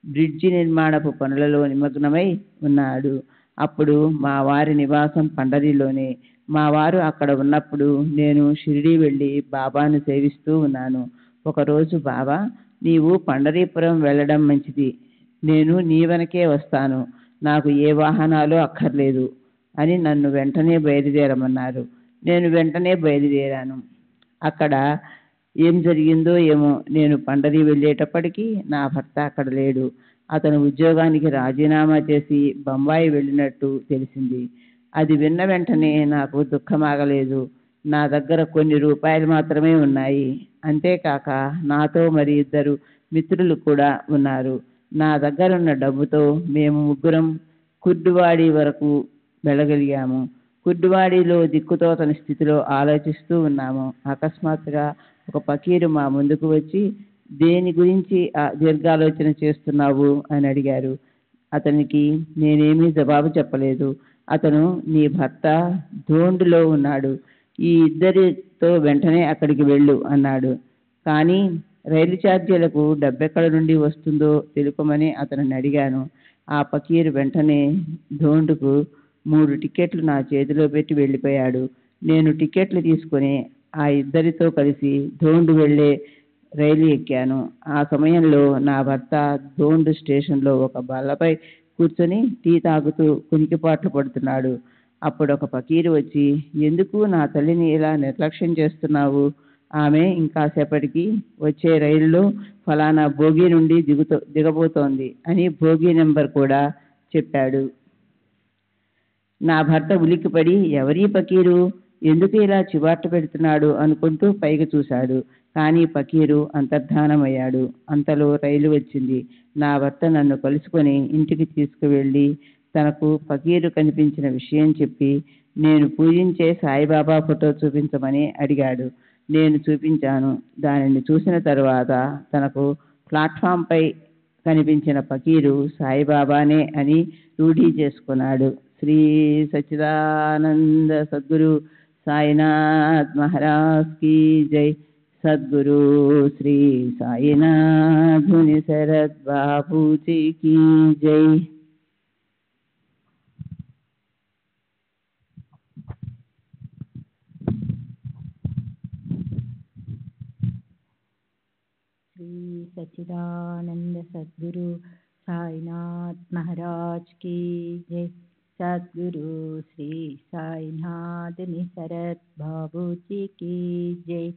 బ్రిడ్జి నిర్మాణపు పనులలో నిమగ్నమై ఉన్నాడు. అప్పుడు మా వారి నివాసం పండరీలోనే. మా వారు అక్కడ ఉన్నప్పుడు నేను షిరిడీ వెళ్ళి బాబాను సేవిస్తూ ఉన్నాను. ఒకరోజు బాబా, నీవు పండరీపురం వెళ్ళడం మంచిది, నేను నీ వెనకే వస్తాను, నాకు ఏ వాహనాలు అక్కర్లేదు అని నన్ను వెంటనే బయలుదేరమన్నారు. నేను వెంటనే బయలుదేరాను. అక్కడ ఏం జరిగిందో ఏమో, నేను పండరీ వెళ్ళేటప్పటికీ నా భర్త అక్కడ లేడు. అతను ఉద్యోగానికి రాజీనామా చేసి బొంబాయి వెళ్ళినట్టు తెలిసింది. అది విన్న వెంటనే నాకు దుఃఖమాగలేదు. నా దగ్గర కొన్ని రూపాయలు మాత్రమే ఉన్నాయి. అంతేకాక నాతో మరి 2 మిత్రులు కూడా ఉన్నారు. నా దగ్గరున్న డబ్బుతో మేము ముగ్గురం కుర్డువాడి వరకు వెళ్ళగలిగాము. కుర్డువాడిలో దిక్కుతోచని స్థితిలో ఆలోచిస్తూ ఉన్నాము. అకస్మాత్తుగా ఒక ఫకీరు మా ముందుకు వచ్చి, దేని గురించి దీర్ఘాలోచన చేస్తున్నావు అని అడిగారు. అతనికి నేనేమీ జవాబు చెప్పలేదు. అతను, నీ భర్త ధోండులో ఉన్నాడు, ఈ 2తో వెంటనే అక్కడికి వెళ్ళు అన్నాడు. కానీ రైలు ఛార్జీలకు డబ్బెక్కడ నుండి వస్తుందో తెలుపమని అతనిని అడిగాను. ఆ ఫకీరు వెంటనే ధోండుకు 3 టికెట్లు నా చేతిలో పెట్టి వెళ్ళిపోయాడు. నేను టికెట్లు తీసుకుని ఆ ఇద్దరితో కలిసి ధోండు వెళ్ళే రైలు ఎక్కాను. ఆ సమయంలో నా భర్త ధోండు స్టేషన్లో ఒక బల్లపై కూర్చొని టీ తాగుతూ కునికిపాట్లు పడుతున్నాడు. అప్పుడు ఒక ఫకీరు వచ్చి, ఎందుకు నా తల్లిని ఇలా నిర్లక్ష్యం చేస్తున్నావు? ఆమె ఇంకాసేపటికి వచ్చే రైలులో ఫలానా భోగి నుండి దిగబోతోంది అని భోగి నెంబర్ కూడా చెప్పాడు. నా భర్త ఉలిక్కిపడి, ఎవరీ ఫకీరు, ఎందుకు ఇలా చివాట్లు పెడుతున్నాడు అనుకుంటూ పైకి చూశాడు. కానీ ఫకీరు అంతర్ధానమయ్యాడు. అంతలో రైలు వచ్చింది. నా భర్త నన్ను కలుసుకొని ఇంటికి తీసుకువెళ్ళి తనకు ఫకీరు కనిపించిన విషయం చెప్పి నేను పూజించే సాయిబాబా ఫోటో చూపించమని అడిగాడు. నేను చూపించాను. దానిని చూసిన తరువాత తనకు ప్లాట్ఫామ్పై కనిపించిన ఫకీరు సాయిబాబానే అని రూఢీ చేసుకున్నాడు. శ్రీ సచ్చిదానంద సద్గురు సాయినాథ్ మహారాజ్ की जय. सद्गुरु श्री साईनाथ मुनि शरद बाबू जी की जय. श्री सच्चिदानंद सद्गुरु साईनाथ महाराज की जय. सद्गुरु श्री साईनाथ निसरत बाबूजी की जय.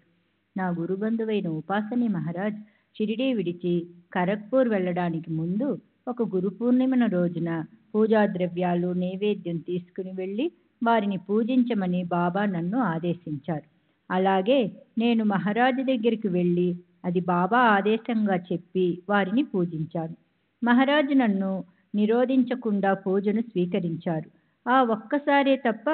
నా గురుబంధువైన ఉపాసని మహారాజ్ షిరిడీ విడిచి ఖరగ్పూర్ వెళ్ళడానికి ముందు ఒక గురు పూర్ణిమన రోజున పూజా ద్రవ్యాలు నైవేద్యం తీసుకుని వెళ్ళి వారిని పూజించమని బాబా నన్ను ఆదేశించారు. అలాగే నేను మహారాజు దగ్గరికి వెళ్ళి అది బాబా ఆదేశంగా చెప్పి వారిని పూజించాను. మహారాజు నన్ను నిరోధించకుండా పూజను స్వీకరించారు. ఆ ఒక్కసారే తప్ప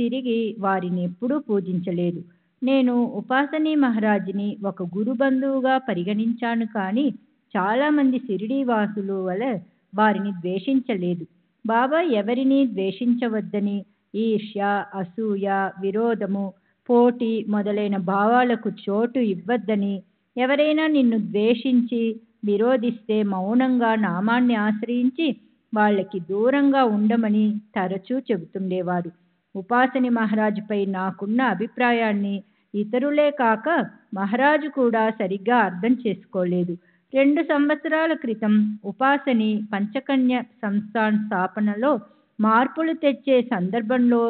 తిరిగి వారిని ఎప్పుడూ పూజించలేదు. నేను ఉపాసనీ మహారాజుని ఒక గురు బంధువుగా పరిగణించాను, కానీ చాలామంది షిరిడీ వాసులు వలె వారిని ద్వేషించలేదు. బాబా ఎవరిని ద్వేషించవద్దని, ఈర్ష్య, అసూయ, విరోధము, పోటీ మొదలైన భావాలకు చోటు ఇవ్వద్దని, ఎవరైనా నిన్ను ద్వేషించి విరోధిస్తే మౌనంగా నామాన్ని ఆశ్రయించి వాళ్ళకి దూరంగా ఉండమని తరచూ చెబుతుండేవారు. ఉపాసని మహారాజుపై నాకున్న అభిప్రాయాన్ని ఇతరులే కాక మహారాజు కూడా సరిగ్గా అర్థం చేసుకోలేదు. 2 సంవత్సరాల క్రితం ఉపాసని పంచకన్య సంస్థాన్ స్థాపనలో మార్పులు తెచ్చే సందర్భంలో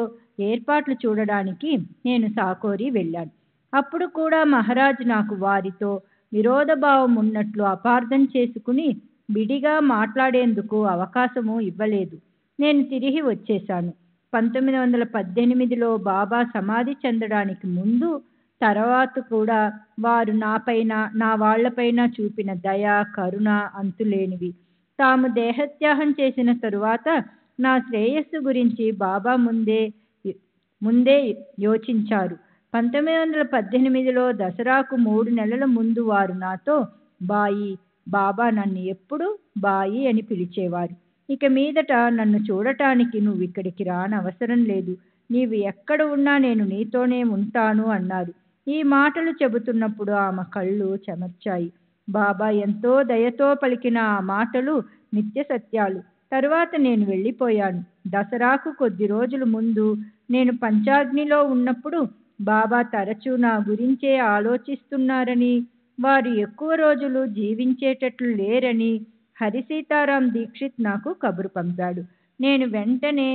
ఏర్పాట్లు చూడడానికి నేను సాకోరి వెళ్ళాను. అప్పుడు కూడా మహారాజు నాకు వారితో విరోధభావం ఉన్నట్లు అపార్థం చేసుకుని విడిగా మాట్లాడేందుకు అవకాశము ఇవ్వలేదు. నేను తిరిగి వచ్చేశాను. 1918లో బాబా సమాధి చెందడానికి ముందు తర్వాత కూడా వారు నాపైన, నా వాళ్లపైన చూపిన దయ, కరుణ అంతులేనివి. తాము దేహత్యాగం చేసిన తరువాత నా శ్రేయస్సు గురించి బాబా ముందే యోచించారు. 1918లో దసరాకు 3 నెలల ముందు వారు నాతో, బాయి, బాబా నన్ను ఎప్పుడు బాయి అని పిలిచేవారు. ఇక మీదట నన్ను చూడటానికి నువ్వు ఇక్కడికి రానవసరం లేదు. నీవు ఎక్కడ ఉన్నా నేను నీతోనే ఉంటాను అన్నారు. ఈ మాటలు చెబుతున్నప్పుడు ఆమె కళ్ళు చెమర్చాయి. బాబా ఎంతో దయతో పలికిన ఆ మాటలు నిత్య సత్యాలు. తరువాత నేను వెళ్ళిపోయాను. దసరాకు కొద్ది రోజుల ముందు నేను పంచాగ్నిలో ఉన్నప్పుడు బాబా తరచూ నా గురించే ఆలోచిస్తున్నారని, వారు ఎక్కువ రోజులు జీవించేటట్లు లేరని హరిసీతారాం దీక్షిత్ నాకు కబురు పంపాడు. నేను వెంటనే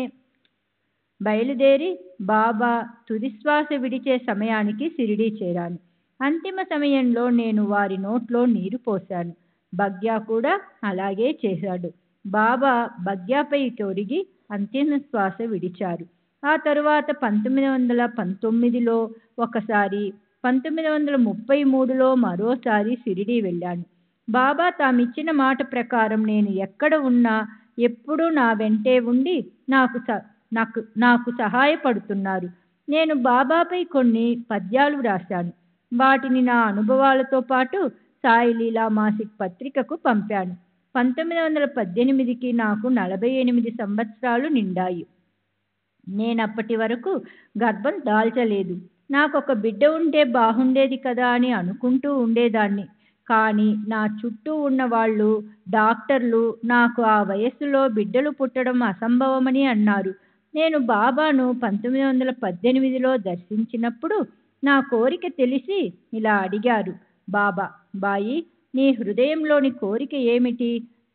బయలుదేరి బాబా తుదిశ్వాస విడిచే సమయానికి షిరిడీ చేరాను. అంతిమ సమయంలో నేను వారి నోట్లో నీరు పోశాను. బగ్యా కూడా అలాగే చేశాడు. బాబా బగ్యాపై ఒరిగి అంతిమ శ్వాస విడిచారు. ఆ తరువాత 1919లో ఒకసారి, 1933లో మరోసారి షిరిడీ వెళ్ళాను. బాబా తామిచ్చిన మాట ప్రకారం నేను ఎక్కడ ఉన్నా ఎప్పుడూ నా వెంటే ఉండి నాకు సహాయపడుతున్నారు. నేను బాబాపై కొన్ని పద్యాలు వ్రాశాను. వాటిని నా అనుభవాలతో పాటు సాయి లీలా మాసిక్ పత్రికకు పంపాను. 1918కి నాకు 48 సంవత్సరాలు నిండాయి. నేనప్పటి వరకు గర్భం దాల్చలేదు. నాకొక బిడ్డ ఉంటే బాగుండేది కదా అని అనుకుంటూ ఉండేదాన్ని. కానీ నా చుట్టూ ఉన్న వాళ్ళు, డాక్టర్లు నాకు ఆ వయస్సులో బిడ్డలు పుట్టడం అసంభవమని అన్నారు. నేను బాబాను 1918లో దర్శించినప్పుడు నా కోరిక తెలిసి ఇలా అడిగారు. బాబా, బాయి, నీ హృదయంలోని కోరిక ఏమిటి?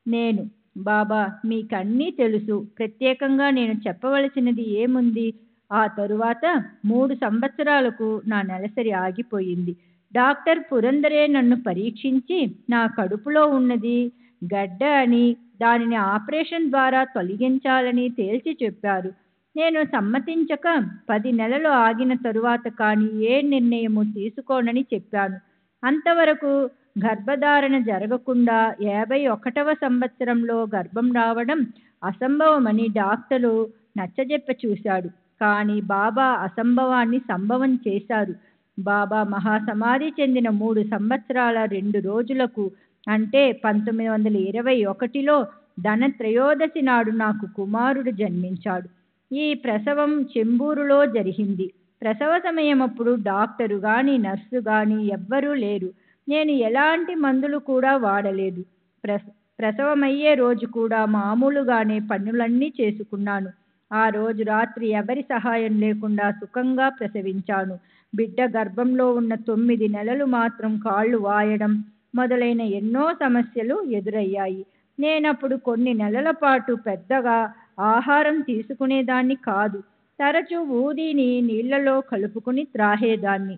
నేను, బాబా, మీకన్నీ తెలుసు, ప్రత్యేకంగా నేను చెప్పవలసినది ఏముంది? ఆ తరువాత 3 సంవత్సరాలకు నా నెలసరి ఆగిపోయింది. డాక్టర్ పురందరే నన్ను పరీక్షించి నా కడుపులో ఉన్నది గడ్డ అని, దానిని ఆపరేషన్ ద్వారా తొలగించాలని తేల్చి చెప్పారు. నేను సమ్మతించక 10 నెలలు ఆగిన తరువాత కానీ ఏ నిర్ణయము తీసుకోనని చెప్పాను. అంతవరకు గర్భధారణ జరగకుండా 51వ సంవత్సరంలో గర్భం రావడం అసంభవమని డాక్టరు నచ్చజెప్ప చూశాడు. కానీ బాబా అసంభవాన్ని సంభవం చేశారు. బాబా మహాసమాధి చెందిన 3 సంవత్సరాల 2 రోజులకు, అంటే 1921లో ధనత్రయోదశి నాడు నాకు కుమారుడు జన్మించాడు. ఈ ప్రసవం చెంబూరులో జరిగింది. ప్రసవ సమయమప్పుడు డాక్టరు గాని నర్సు గాని ఎవ్వరూ లేరు. నేను ఎలాంటి మందులు కూడా వాడలేదు. ప్రసవమయ్యే రోజు కూడా మామూలుగానే పనులన్నీ చేసుకున్నాను. ఆ రోజు రాత్రి ఎవరి సహాయం లేకుండా సుఖంగా ప్రసవించాను. బిడ్డ గర్భంలో ఉన్న 9 నెలలు మాత్రం కాళ్ళు వాయడం మొదలైన ఎన్నో సమస్యలు ఎదురయ్యాయి. నేనప్పుడు కొన్ని నెలల పాటు పెద్దగా ఆహారం తీసుకునేదాన్ని కాదు. తరచూ ఊదీని నీళ్లలో కలుపుకుని త్రాగేదాన్ని.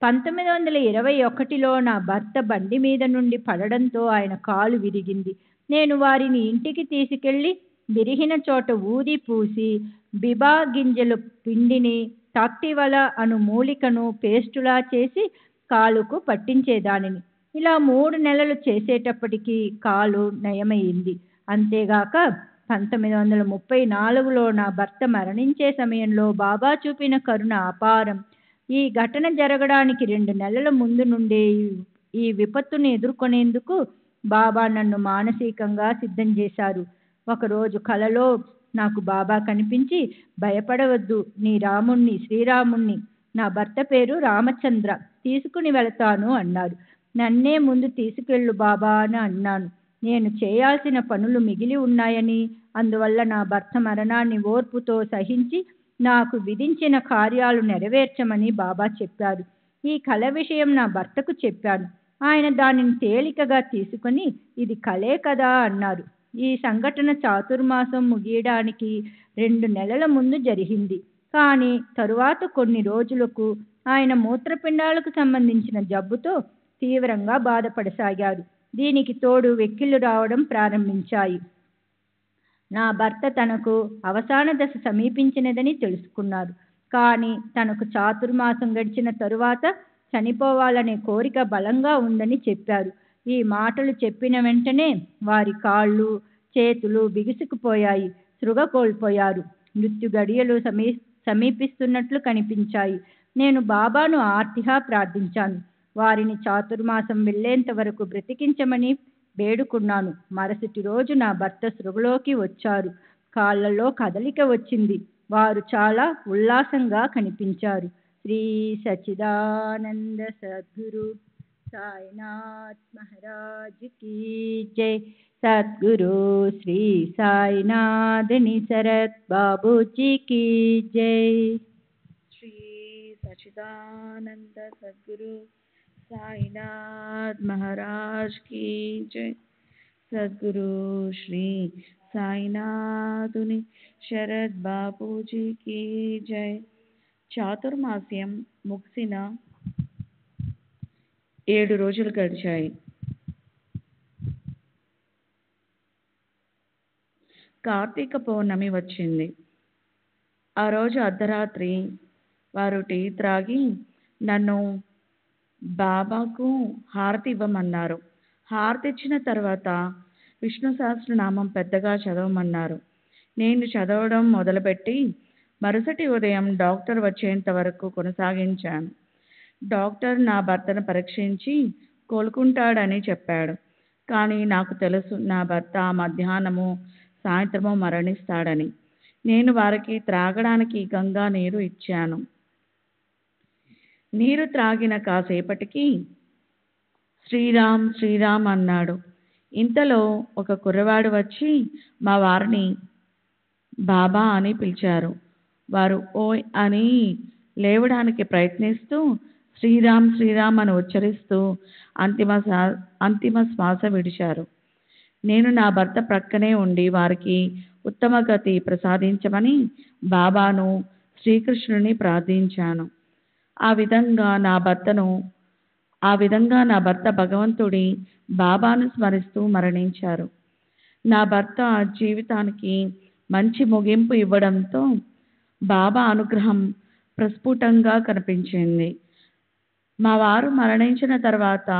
1921లో నా భర్త బండి మీద నుండి పడడంతో ఆయన కాలు విరిగింది. నేను వారిని ఇంటికి తీసుకెళ్లి విరిగిన చోట ఊది పూసి బిబా గింజల పిండిని తాక్టివల అను మూలికను పేస్టులా చేసి కాలుకు పట్టించేదానిని. ఇలా 3 నెలలు చేసేటప్పటికి కాలు నయమైంది. అంతేగాక 1934లో నా భర్త మరణించే సమయంలో బాబా చూపిన కరుణ అపారం. ఈ ఘటన జరగడానికి 2 నెలల ముందు నుండే ఈ విపత్తును ఎదుర్కొనేందుకు బాబా నన్ను మానసికంగా సిద్ధం చేశారు. ఒకరోజు కలలో నాకు బాబా కనిపించి, భయపడవద్దు, నీ రాముణ్ణి, శ్రీరాముణ్ణి, నా భర్త పేరు రామచంద్ర, తీసుకుని వెళతాను అన్నారు. నన్నే ముందు తీసుకెళ్ళు బాబా అని అన్నాను. నేను చేయాల్సిన పనులు మిగిలి ఉన్నాయని, అందువల్ల నా భర్త మరణాన్ని ఓర్పుతో సహించి నాకు విధించిన కార్యాలు నెరవేర్చమని బాబా చెప్పారు. ఈ కల విషయం నా భర్తకు చెప్పాను. ఆయన దానిని తేలికగా తీసుకుని, ఇది కలే కదా అన్నారు. ఈ సంఘటన చాతుర్మాసం ముగియడానికి 2 నెలల ముందు జరిగింది. కానీ తరువాత కొన్ని రోజులకు ఆయన మూత్రపిండాలకు సంబంధించిన జబ్బుతో తీవ్రంగా బాధపడసాగారు. దీనికి తోడు వెక్కిళ్ళు రావడం ప్రారంభించాయి. నా భర్త తనకు అవసాన దశ సమీపించినదని తెలుసుకున్నారు. కానీ తనకు చాతుర్మాసం గడిచిన తరువాత చనిపోవాలనే కోరిక బలంగా ఉందని చెప్పారు. ఈ మాటలు చెప్పిన వెంటనే వారి కాళ్ళు చేతులు బిగుసుకుపోయాయి. సృగ కోల్పోయారు. మృత్యు గడియలు సమీపిస్తున్నట్లు కనిపించాయి. నేను బాబాను ఆర్తిగా ప్రార్థించాను. వారిని చాతుర్మాసం వెళ్లేంత వరకు బ్రతికించమని వేడుకున్నాను. మరుసటి రోజు నా భర్త సృగలోకి వచ్చారు. కాళ్లలో కదలిక వచ్చింది. వారు చాలా ఉల్లాసంగా కనిపించారు. శ్రీ సచ్చిదానంద సద్గురు సాయినాథ్ మహారాజ్ కీ జై. సద్గురు శ్రీ సాయినాథ్ శరత్ బాబూజీ కీ జై. శ్రీ సచ్చిదానంద సద్గురు సాయినాథ్ మహారాజ్ కీ జై. సద్గురు శ్రీ సాయినాథుని శరత్ బాపూజీ కీ జై. చాతుర్మాస్యం ముగిసిన 7 రోజులు గడిచాయి. కార్తీక పౌర్ణమి వచ్చింది. ఆ రోజు అర్ధరాత్రి వారు టీ త్రాగి నన్ను బాబాకు హారతి ఇవ్వమన్నారు. హారతి ఇచ్చిన తర్వాత విష్ణు సహస్రనామం పెద్దగా చదవమన్నారు. నేను చదవడం మొదలుపెట్టి మరుసటి ఉదయం డాక్టర్ వచ్చేంత వరకు కొనసాగించాను. డాక్టర్ నా భర్తను పరీక్షించి కోలుకుంటాడని చెప్పాడు. కానీ నాకు తెలుసు నా భర్త మధ్యాహ్నము సాయంత్రము మరణిస్తాడని. నేను వారికి త్రాగడానికి గంగా నీరు ఇచ్చాను. నీరు త్రాగిన కాసేపటికి శ్రీరామ్ శ్రీరామ్ అన్నాడు. ఇంతలో ఒక కుర్రవాడు వచ్చి మా వారిని బాబా అని పిలిచారు. వారు ఓయ్ అని లేవడానికి ప్రయత్నిస్తూ శ్రీరామ్ శ్రీరామ్ అని ఉచ్చరిస్తూ అంతిమ శ్వాస విడిచారు. నేను నా భర్త ప్రక్కనే ఉండి వారికి ఉత్తమ గతి ప్రసాదించమని బాబాను శ్రీకృష్ణుని ప్రార్థించాను. ఆ విధంగా నా భర్త భగవంతుడి బాబాను స్మరిస్తూ మరణించారు. నా భర్త జీవితానికి మంచి ముగింపు ఇవ్వడంతో బాబా అనుగ్రహం ప్రస్ఫుటంగా కనిపించింది. మా వారు మరణించిన తర్వాత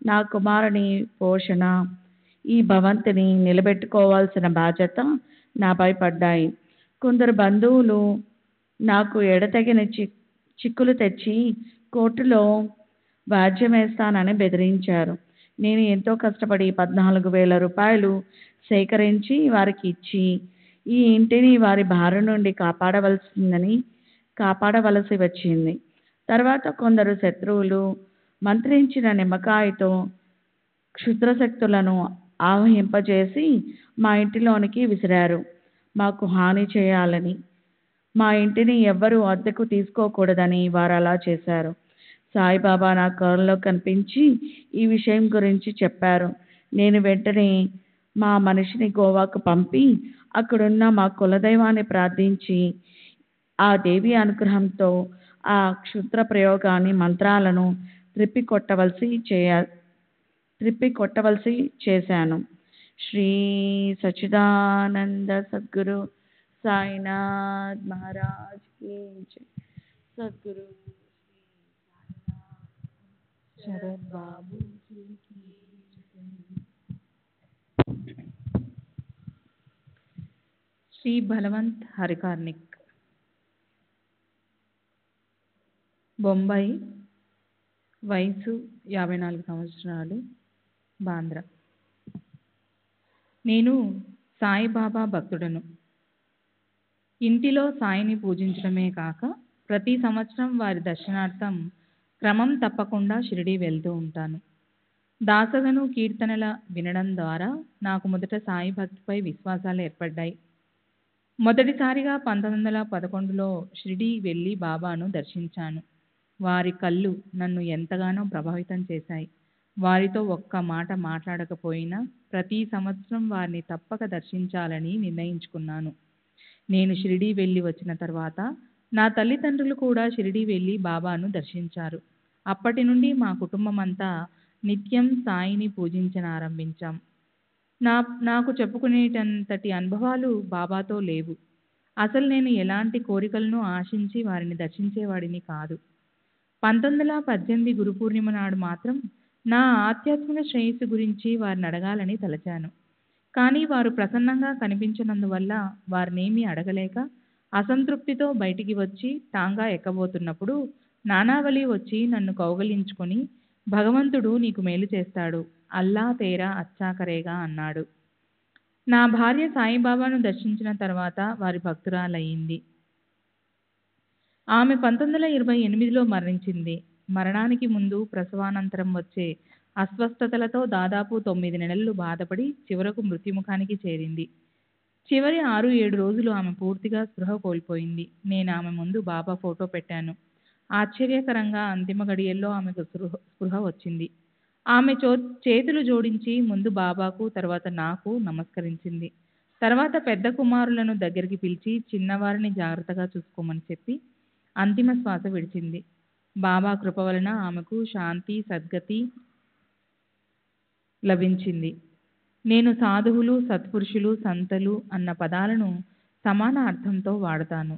నా కుమారుని పోషణ, ఈ భవంతిని నిలబెట్టుకోవాల్సిన బాధ్యత నాపై పడ్డాయి. కొందరు బంధువులు నాకు ఎడతెగని చిక్కులు తెచ్చి కోర్టులో వ్యాజ్యం వేస్తానని బెదిరించారు. నేను ఎంతో కష్టపడి 14,000 రూపాయలు సేకరించి వారికి ఇచ్చి ఈ ఇంటిని వారి బారి నుండి కాపాడవలసి వచ్చింది. తర్వాత కొందరు శత్రువులు మంత్రించిన నిమ్మకాయతో క్షుద్రశక్తులను ఆవహింపజేసి మా ఇంటిలోనికి విసిరారు. మాకు హాని చేయాలని, మా ఇంటిని ఎవ్వరూ అద్దెకు తీసుకోకూడదని వారు అలా చేశారు. సాయిబాబా నా కలలో కనిపించి ఈ విషయం గురించి చెప్పారు. నేను వెంటనే మా మనిషిని గోవాకు పంపి అక్కడున్న మా కులదైవాన్ని ప్రార్థించి ఆ దేవి అనుగ్రహంతో ఆ క్షుద్ర ప్రయోగాన్ని మంత్రాలను త్రిప్పికొట్టవలసి చేశాను. శ్రీ సచ్చిదానంద సద్గురు సాయినాథ్ మహారాజ్ కీ జై. సద్గురు శరత్ బాబు జీ కీ జై. శ్రీ బలవంత్ హరికార్నిక్, బొంబాయి, వయసు 54 సంవత్సరాలు, బాంద్రా. నేను సాయిబాబా భక్తుడను. ఇంటిలో సాయిని పూజించడమే కాక ప్రతి సంవత్సరం వారి దర్శనార్థం క్రమం తప్పకుండా షిరిడీ వెళ్తూ ఉంటాను. దాసగను కీర్తనల వినడం ద్వారా నాకు మొదట సాయి భక్తిపై విశ్వాసాలు ఏర్పడ్డాయి. మొదటిసారిగా 1911లో షిరిడీ వెళ్ళి బాబాను దర్శించాను. వారి కళ్ళు నన్ను ఎంతగానో ప్రభావితం చేశాయి. వారితో ఒక్క మాట మాట్లాడకపోయినా ప్రతి సంవత్సరం వారిని తప్పక దర్శించాలని నిర్ణయించుకున్నాను. నేను షిరిడీ వెళ్ళి వచ్చిన తర్వాత నా తల్లిదండ్రులు కూడా షిరిడీ వెళ్ళి బాబాను దర్శించారు. అప్పటి నుండి మా కుటుంబం అంతా నిత్యం సాయిని పూజించనారంభించాం. నాకు చెప్పుకునేటంతటి అనుభవాలు బాబాతో లేవు. అసలు నేను ఎలాంటి కోరికలను ఆశించి వారిని దర్శించేవాడిని కాదు. 1918 గురు పూర్ణిమ నాడు మాత్రం నా ఆధ్యాత్మిక శ్రేయస్సు గురించి వారిని అడగాలని తలచాను. కానీ వారు ప్రసన్నంగా కనిపించనందువల్ల వారినేమీ అడగలేక అసంతృప్తితో బయటికి వచ్చి టాంగా ఎక్కబోతున్నప్పుడు నానావళి వచ్చి నన్ను కౌగలించుకొని, భగవంతుడు నీకు మేలు చేస్తాడు, అల్లా తేరా అచ్చా కరేగా అన్నాడు. నా భార్య సాయిబాబాను దర్శించిన తర్వాత వారి భక్తురాలయ్యింది. ఆమె 1928లో మరణించింది. మరణానికి ముందు ప్రసవానంతరం వచ్చే అస్వస్థతలతో దాదాపు 9 నెలలు బాధపడి చివరకు మృత్యుముఖానికి చేరింది. చివరి 6-7 రోజులు ఆమె పూర్తిగా స్పృహ కోల్పోయింది. నేను ఆమె ముందు బాబా ఫోటో పెట్టాను. ఆశ్చర్యకరంగా అంతిమ గడియల్లో ఆమెకు స్పృహ వచ్చింది. ఆమె చేతులు జోడించి ముందు బాబాకు, తర్వాత నాకు నమస్కరించింది. తర్వాత పెద్ద కుమారులను దగ్గరికి పిలిచి చిన్నవారిని జాగ్రత్తగా చూసుకోమని చెప్పి అంతిమ శ్వాస విడిచింది. బాబా కృప వలన ఆమెకు శాంతి, సద్గతి లభించింది. నేను సాధువులు, సత్పురుషులు, సంతలు అన్న పదాలను సమాన అర్థంతో వాడతాను.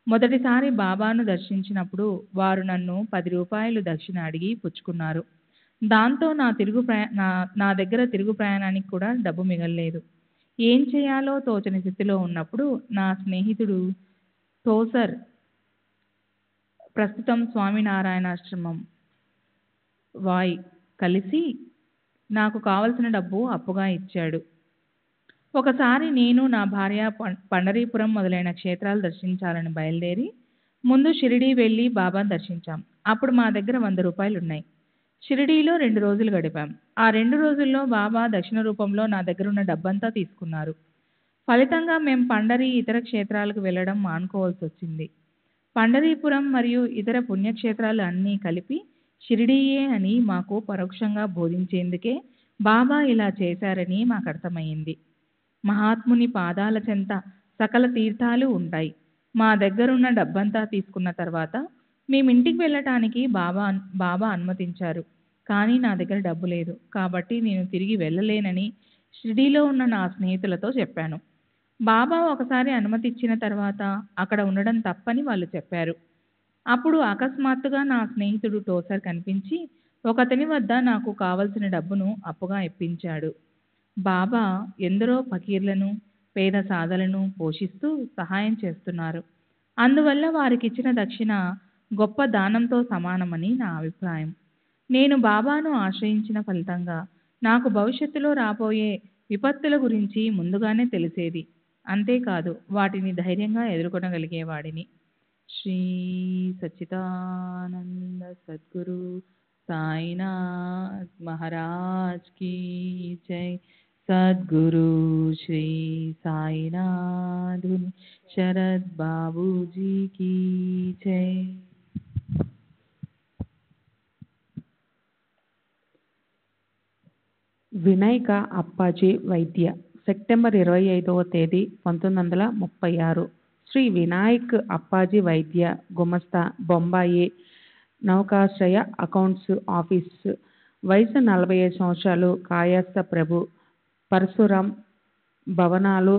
మొదటిసారి బాబాను దర్శించినప్పుడు వారు నన్ను 10 రూపాయలు దక్షిణ అడిగి పుచ్చుకున్నారు. దాంతో నా దగ్గర తిరుగు ప్రయాణానికి కూడా డబ్బు మిగలలేదు. ఏం చేయాలో తోచని స్థితిలో ఉన్నప్పుడు నా స్నేహితుడు తోసర్, ప్రస్తుతం స్వామినారాయణాశ్రమం వాయ్, కలిసి నాకు కావలసిన డబ్బు అప్పుగా ఇచ్చాడు. ఒకసారి నేను నా భార్య పండరీపురం మొదలైన క్షేత్రాలు దర్శించాలని బయలుదేరి ముందు షిరిడీ వెళ్ళి బాబాను దర్శించాం. అప్పుడు మా దగ్గర 100 రూపాయలు ఉన్నాయి. షిరిడీలో 2 రోజులు గడిపాం. ఆ 2 రోజుల్లో బాబా దక్షిణ రూపంలో నా దగ్గరున్న డబ్బంతా తీసుకున్నారు. ఫలితంగా మేం పండరి, ఇతర క్షేత్రాలకు వెళ్ళడం మానుకోవాల్సొచ్చింది. పండరీపురం మరియు ఇతర పుణ్యక్షేత్రాలు అన్నీ కలిపి షిరిడీయే అని మాకు పరోక్షంగా బోధించేందుకే బాబా ఇలా చేశారని మాకర్థమయ్యింది. మహాత్ముని పాదాల చెంత సకల తీర్థాలు ఉంటాయి. మా దగ్గరున్న డబ్బంతా తీసుకున్న తర్వాత మేమింటికి వెళ్ళటానికి బాబా అనుమతించారు. కానీ నా దగ్గర డబ్బు లేదు. కాబట్టి నేను తిరిగి వెళ్ళలేనని షిరిడీలో ఉన్న నా స్నేహితులతో చెప్పాను. బాబా ఒకసారి అనుమతిచ్చిన తర్వాత అక్కడ ఉండడం తప్పని వాళ్ళు చెప్పారు. అప్పుడు అకస్మాత్తుగా నా స్నేహితుడు టోసర్ కనిపించి ఒకతని వద్ద నాకు కావలసిన డబ్బును అప్పుగా ఇప్పించాడు. బాబా ఎందరో ఫకీర్లను, పేద సాధలను పోషిస్తూ సహాయం చేస్తున్నారు. అందువల్ల వారికిచ్చిన దక్షిణ గొప్ప దానంతో సమానమని నా అభిప్రాయం. నేను బాబాను ఆశ్రయించిన ఫలితంగా నాకు భవిష్యత్తులో రాబోయే విపత్తుల గురించి ముందుగానే తెలిసేది. అంతేకాదు వాటిని ధైర్యంగా ఎదుర్కొనగలిగేవాడిని. శ్రీ సచ్చిదానంద సద్గురు సాయినాథ్ మహారాజ్ కీ జై. సద్గురు శ్రీ సాయినాథుని శరద్ బాబూజీ కీ జై. వినాయక అప్పాజీ వైద్య సెప్టెంబర్ 25వ తేదీ 1936. శ్రీ వినాయక్ అప్పాజీ వైద్య, గుమస్తా, బొంబాయి నౌకాశ్రయ అకౌంట్స్ ఆఫీస్. వయసు 45 సంవత్సరాలు. కాయస్థ ప్రభు. పరశురాం భవనాలు,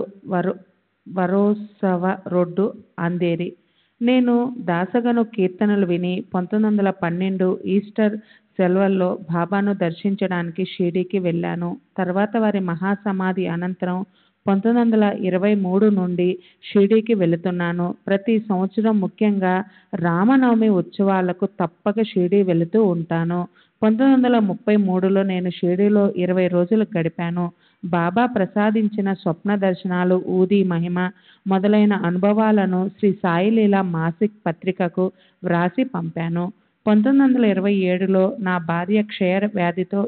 వరోత్సవ రోడ్డు, అంధేరి. నేను దాసగను కీర్తనలు విని 1912 ఈస్టర్ సెలవుల్లో బాబాను దర్శించడానికి షిరిడీకి వెళ్ళాను. తర్వాత వారి మహాసమాధి అనంతరం 1923 నుండి షిరిడీకి వెళుతున్నాను. ప్రతి సంవత్సరం ముఖ్యంగా రామనవమి ఉత్సవాలకు తప్పక షిరిడీ వెళుతూ ఉంటాను. 1933లో నేను షిరిడీలో 20 రోజులు గడిపాను. బాబా ప్రసాదించిన స్వప్న దర్శనాలు, ఊది మహిమ మొదలైన అనుభవాలను శ్రీ సాయిలీలా మాసిక్ పత్రికకు వ్రాసి పంపాను. 1927లో నా భార్య క్షయ వ్యాధితో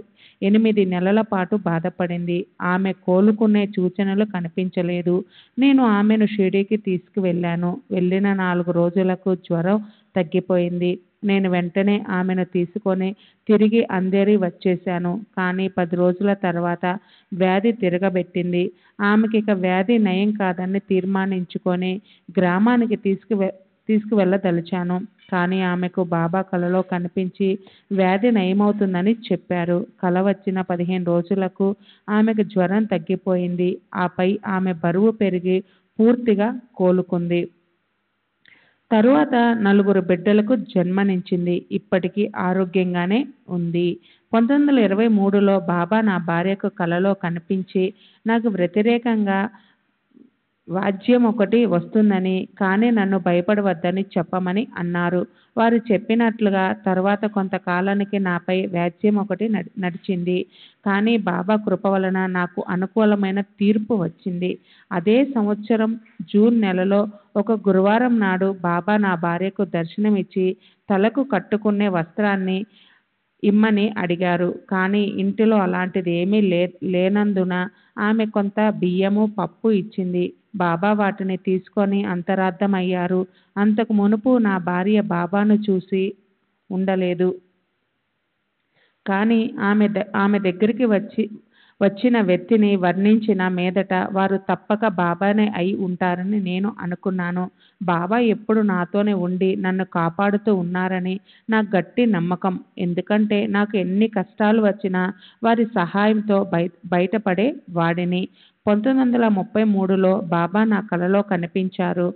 8 నెలల పాటు బాధపడింది. ఆమె కోలుకునే సూచనలు కనిపించలేదు. నేను ఆమెను షిరిడీకి తీసుకువెళ్ళాను. వెళ్ళిన 4 రోజులకు జ్వరం తగ్గిపోయింది. నేను వెంటనే ఆమెను తీసుకొని తిరిగి అంధేరి వచ్చేశాను. కానీ 10 రోజుల తర్వాత వ్యాధి తిరగబెట్టింది. ఆమెకి ఇక వ్యాధి నయం కాదని తీర్మానించుకొని గ్రామానికి తీసుకువెళ్ళదలిచాను. కానీ ఆమెకు బాబా కలలో కనిపించి వ్యాధి నయమవుతుందని చెప్పారు. కల వచ్చిన 15 రోజులకు ఆమెకు జ్వరం తగ్గిపోయింది. ఆపై ఆమె బరువు పెరిగి పూర్తిగా కోలుకుంది. తరువాత 4 బిడ్డలకు జన్మనిచ్చింది. ఇప్పటికీ ఆరోగ్యంగానే ఉంది. 1923లో బాబా నా భార్యకు కలలో కనిపించి నాకు వ్యతిరేకంగా వాద్యం ఒకటి వస్తుందని, కానీ నన్ను భయపడవద్దని చెప్పమని అన్నారు. వారు చెప్పినట్లుగా తర్వాత కొంతకాలానికి నాపై వాద్యం ఒకటి నడిచింది. కానీ బాబా కృప వలన నాకు అనుకూలమైన తీర్పు వచ్చింది. అదే సంవత్సరం జూన్ నెలలో ఒక గురువారం నాడు బాబా నా భార్యకు దర్శనమిచ్చి తలకు కట్టుకునే వస్త్రాన్ని ఇమ్మని అడిగారు. కానీ ఇంటిలో అలాంటిది ఏమీ లేనందున ఆమె కొంత బియ్యము, పప్పు ఇచ్చింది. బాబా వాటిని తీసుకొని అంతరార్థమయ్యారు. అంతకు మునుపు నా భార్య బాబాను చూసి ఉండలేదు. కానీ ఆమె దగ్గరికి వచ్చిన వ్యక్తిని వర్ణించిన మీదట వారు తప్పక బాబానే అయి ఉంటారని నేను అనుకున్నాను. బాబా ఎప్పుడు నాతోనే ఉండి నన్ను కాపాడుతూ ఉన్నారని నా గట్టి నమ్మకం. ఎందుకంటే నాకు ఎన్ని కష్టాలు వచ్చినా వారి సహాయంతో బయటపడే వాడిని. 1933లో బాబా నా కలలో కనిపించారు.